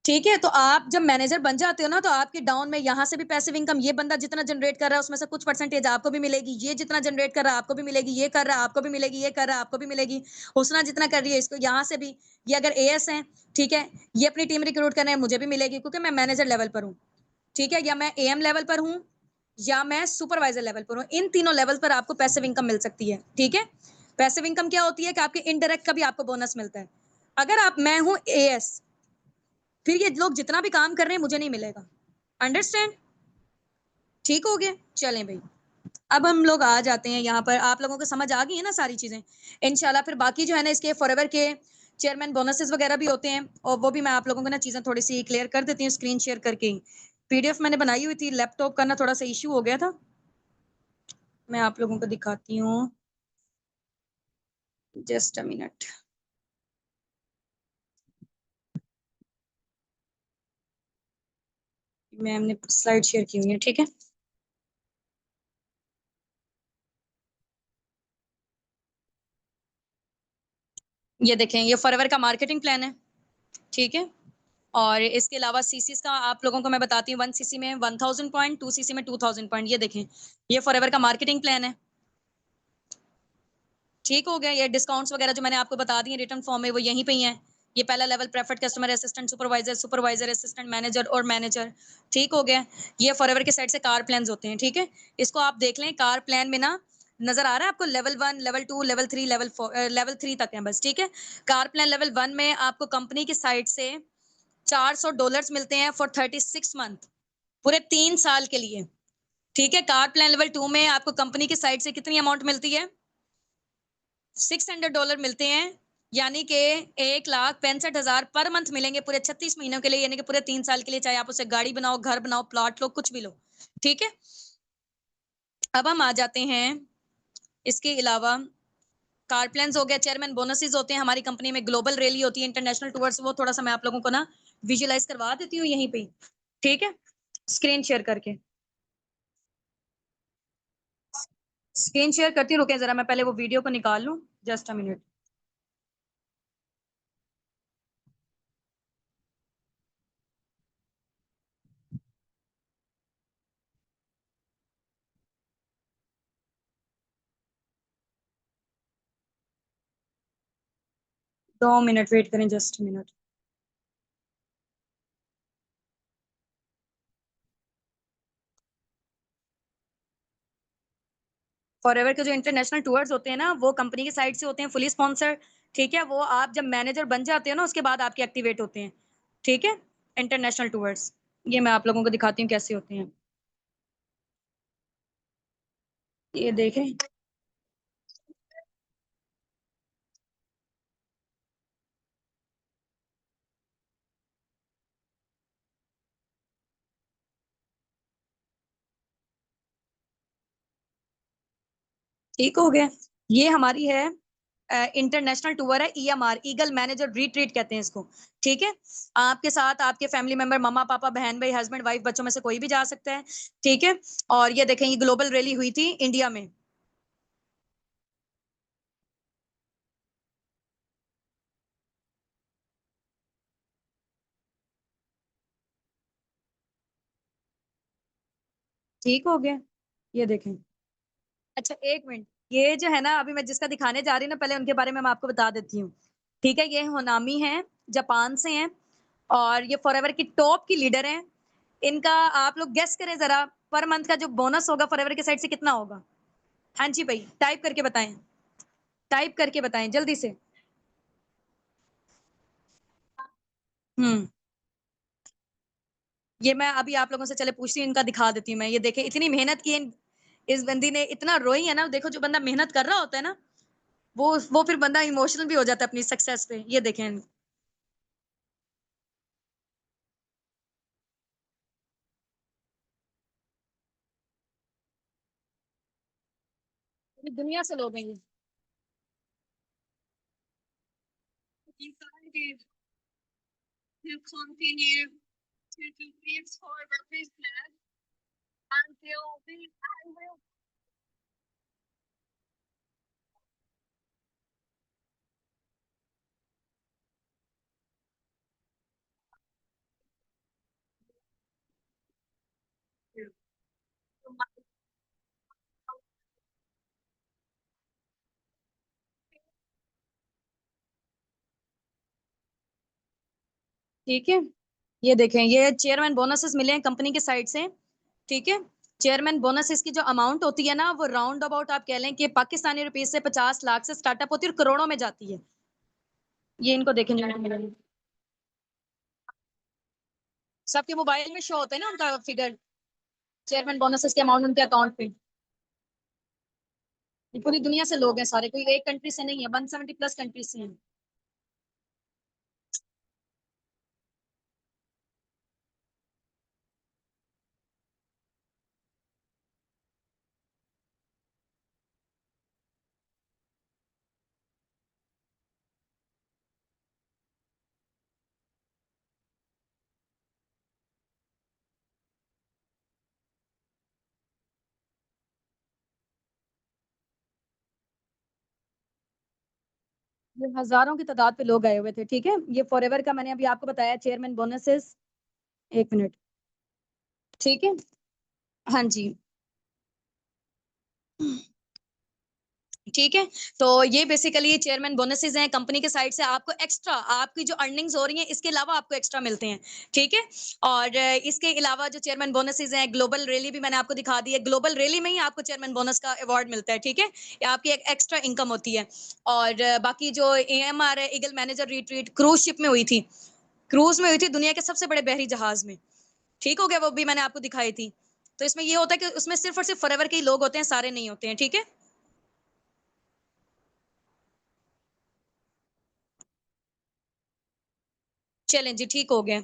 ठीक है, तो आप जब मैनेजर बन जाते हो ना, तो आपके डाउन में यहाँ से भी पैसिव इनकम, ये बंदा जितना जनरेट कर रहा है उसमें से कुछ परसेंटेज आपको भी मिलेगी, ये जितना जनरेट कर रहा है आपको भी मिलेगी, ये कर रहा है आपको भी मिलेगी, ये कर रहा है आपको भी मिलेगी। हुस्ना जितना कर रही है इसको यहाँ से भी, ये अगर एएस है, ठीक है, ये अपनी टीम रिक्रूट कर रहे हैं, मुझे भी मिलेगी क्योंकि मैं मैनेजर लेवल पर हूँ, ठीक है। या मैं एएम लेवल पर हूँ या मैं सुपरवाइजर लेवल पर हूँ, इन तीनों लेवल पर आपको पैसिव इनकम मिल सकती है, ठीक है। पैसिव इनकम क्या होती है कि आपके इनडायरेक्ट का भी आपको बोनस मिलता है। अगर आप, मैं हूँ एएस, फिर ये लोग जितना भी काम कर रहे हैं मुझे नहीं मिलेगा। अंडरस्टैंड? ठीक हो गया? चलें भाई, अब हम लोग आ जाते हैं यहाँ पर। आप लोगों को समझ आ गई है ना सारी चीजें? इंशाल्लाह फिर बाकी जो है ना, इसके फॉरएवर के चेयरमैन बोनसेस वगैरह भी होते हैं, और वो भी मैं आप लोगों को ना चीजें थोड़ी सी क्लियर कर देती हूँ स्क्रीन शेयर करके ही। पीडीएफ मैंने बनाई हुई थी, लैपटॉप का ना थोड़ा सा इश्यू हो गया था, मैं आप लोगों को दिखाती हूँ, जस्ट अ मिनट। मैंने स्लाइड शेयर की हुई है, ठीक है। ये देखें, ये फॉरएवर का मार्केटिंग प्लान है, ठीक है। और इसके अलावा सीसीस का आप लोगों को मैं बताती हूँ, 1 सीसी में 1000 पॉइंट, 2 सीसी में 2000 पॉइंट। ये देखें, ये फॉरएवर का मार्केटिंग प्लान है, ठीक हो गया। ये डिस्काउंट्स वगैरह जो मैंने आपको बता दी रिटर्न फॉर्म में, वो यहीं पे ही है। ये पहला level preferred customer, assistant supervisor, supervisor assistant, manager और मैनेजर, ठीक हो गया। ये फॉरएवर के साइड से कार प्लान होते हैं, ठीक है। इसको आप देख लें, कार प्लान में ना नजर आ रहा है आपको level 1, level 2, level 3, level 4, level 3 तक है बस, ठीक है। कार प्लान लेवल 1 में आपको कंपनी की साइड से $400 मिलते हैं फॉर 36 मंथ, पूरे 3 साल के लिए, ठीक है। कार प्लान लेवल 2 में आपको कंपनी की साइड से कितनी अमाउंट मिलती है? $600 मिलते हैं, यानी कि 1,65,000 पर मंथ मिलेंगे पूरे 36 महीनों के लिए, यानी कि पूरे 3 साल के लिए, चाहे आप उसे गाड़ी बनाओ, घर बनाओ, प्लॉट लो, कुछ भी लो, ठीक है। अब हम आ जाते हैं, इसके अलावा कार प्लान हो गया, चेयरमैन बोनसेस होते हैं हमारी कंपनी में, ग्लोबल रैली होती है, इंटरनेशनल टूर्स, वो थोड़ा सा मैं आप लोगों को ना विजुअलाइज करवा देती हूँ यहीं पे, ठीक है, स्क्रीन शेयर करके। स्क्रीन शेयर करती रुके जरा, मैं पहले वो वीडियो को निकाल लूं, जस्ट अ मिनट। दो मिनट वेट करें, जस्ट मिनट। फॉरएवर के जो इंटरनेशनल टूर्स होते हैं ना, वो कंपनी की साइड से होते हैं, फुली स्पॉन्सर्ड, ठीक है। वो आप जब मैनेजर बन जाते हो ना, उसके बाद आपके एक्टिवेट होते हैं, ठीक है, इंटरनेशनल टूर्स। ये मैं आप लोगों को दिखाती हूँ कैसे होते हैं, ये देखें। ठीक हो गया। ये हमारी है इंटरनेशनल टूर है, ईएमआर, ईगल मैनेजर रिट्रीट कहते हैं इसको, ठीक है। आपके साथ आपके फैमिली मेंबर, मम्मा पापा, बहन भाई, हस्बैंड वाइफ, बच्चों में से कोई भी जा सकता है, ठीक है। और ये देखें, ये ग्लोबल रैली हुई थी इंडिया में, ठीक हो गया। ये देखें। अच्छा, 1 मिनट। ये जो है ना, अभी मैं जिसका दिखाने जा रही हूँ ना, पहले उनके बारे में मैं आपको बता देती हूँ। ठीक है? ये होनामी हैं, जापान से हैं और ये फॉरएवर की टॉप की लीडर हैं। इनका आप लोग गेस करें ज़रा, पर मंथ का जो बोनस होगा फॉरएवर की साइड से कितना होगा? हाँ जी भई, टाइप करके बताएँ। टाइप करके बताएँ जल्दी से। हुँ। ये मैं अभी आप लोगों से चले पूछती हूँ, इनका दिखा देती हूँ मैं। ये देखें, इतनी मेहनत की है इस बंदी ने, इतना रोई है ना, देखो जो बंदा मेहनत कर रहा होता है ना, वो फिर बंदा इमोशनल भी हो जाता है अपनी सक्सेस पे। ये देखें। पूरी दुनिया से लोग हैं ये। You can't to continue to do this for the business until the I will. ठीक है? ये देखें, ये चेयरमैन बोनसेस मिले हैं कंपनी की साइड से, ठीक है? चेयरमैन बोनसेस की जो अमाउंट होती है ना, वो राउंड अबाउट आप कह लें कि पाकिस्तानी रुपीज़ से 50 लाख से स्टार्टअप होती है और करोड़ों में जाती है। ये इनको देखें जो मिले हैं। सबके मोबाइल में शो होता है ना उनका फिगर, चेयरमैन बोनसेस के अमाउंट उनके अकाउंट पे। ये पूरी दुनिया से लोग हैं सारे, कोई एक कंट्री से नहीं है, 170 प्लस कंट्री से हैं। ये हज़ारों की तादाद पे लोग आए हुए थे, ठीक है? ये फॉरएवर का मैंने अभी आपको बताया चेयरमैन बोनसेस। 1 मिनट, ठीक है? हाँ जी। ठीक है? तो ये बेसिकली चेयरमैन बोनसेस हैं कंपनी के साइड से, आपको एक्स्ट्रा आपकी जो अर्निंग्स हो रही हैं, इसके अलावा आपको एक्स्ट्रा मिलते हैं, ठीक है? और इसके अलावा जो चेयरमैन बोनसेस हैं, ग्लोबल रैली भी मैंने आपको दिखा दी है। ग्लोबल रैली में ही आपको चेयरमैन बोनस का अवार्ड मिलता है, ठीक है? ये आपकी एक एक्स्ट्रा इनकम होती है। और बाकी जो एएमआर है, Eagle manager retreat cruise ship में हुई थी। क्रूज़ में हुई थी दुनिया के सबसे बड़े बहरी जहाज़ में। ठीक हो गया? वो भी मैंने आपको दिखाई थी। तो इसमें ये होता है कि उसमें सिर्फ़ और सिर्फ़ फॉरएवर के ही लोग होते हैं, सारे नहीं होते हैं, ठीक है? चलें जी, ठीक हो गया।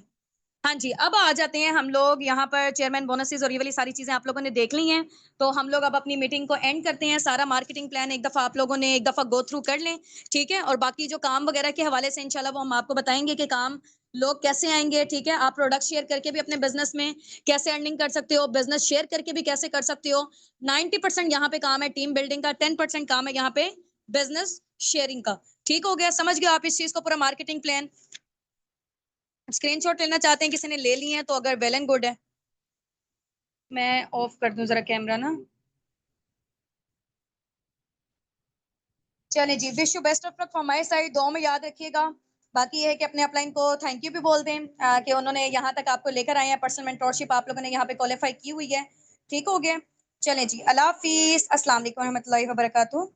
हाँ जी, अब आ जाते हैं हम लोग यहाँ पर चेयरमैन बोनसेस और ये वाली सारी चीज़ें आप लोगों ने देख ली हैं, तो हम लोग अब अपनी मीटिंग को एंड करते हैं। सारा मार्केटिंग प्लान एक दफ़ा आप लोगों ने एक दफ़ा गो थ्रू कर लें, ठीक है? और बाकी जो काम वगैरह के हवाले से इंशाल्लाह वो हम आपको बताएँगे कि काम लोग कैसे आएँगे, ठीक है? आप प्रोडक्ट शेयर करके भी अपने बिज़नेस में कैसे अर्निंग कर सकते हो, बिज़नेस शेयर करके भी कैसे कर सकते हो। 90% यहाँ पे काम है टीम बिल्डिंग का, 10% काम है यहाँ पे बिज़नेस शेयरिंग का। ठीक हो गया? समझ गए आप इस चीज़ को पूरा मार्केटिंग प्लान? स्क्रीनशॉट लेना चाहते हैं, किसी ने ले लिए हैं तो अगर वेल एंड गुड है। मैं ऑफ कर दूं जरा कैमरा ना। चलें जी, wish you best of luck from my side, दुआ में याद रखिएगा। बाकी ये है कि अपने अपलाइन को थैंक यू भी बोल दें कि उन्होंने यहाँ तक आपको लेकर आए हैं, पर्सनल मेंटरशिप आप लोगों ने यहाँ पे क्वालीफाई की हुई है। ठीक हो गया? चलें जी, अल्लाह हाफ़िज़, अस्सलाम वालेकुम रहमतुल्लाहि व बरकातहू।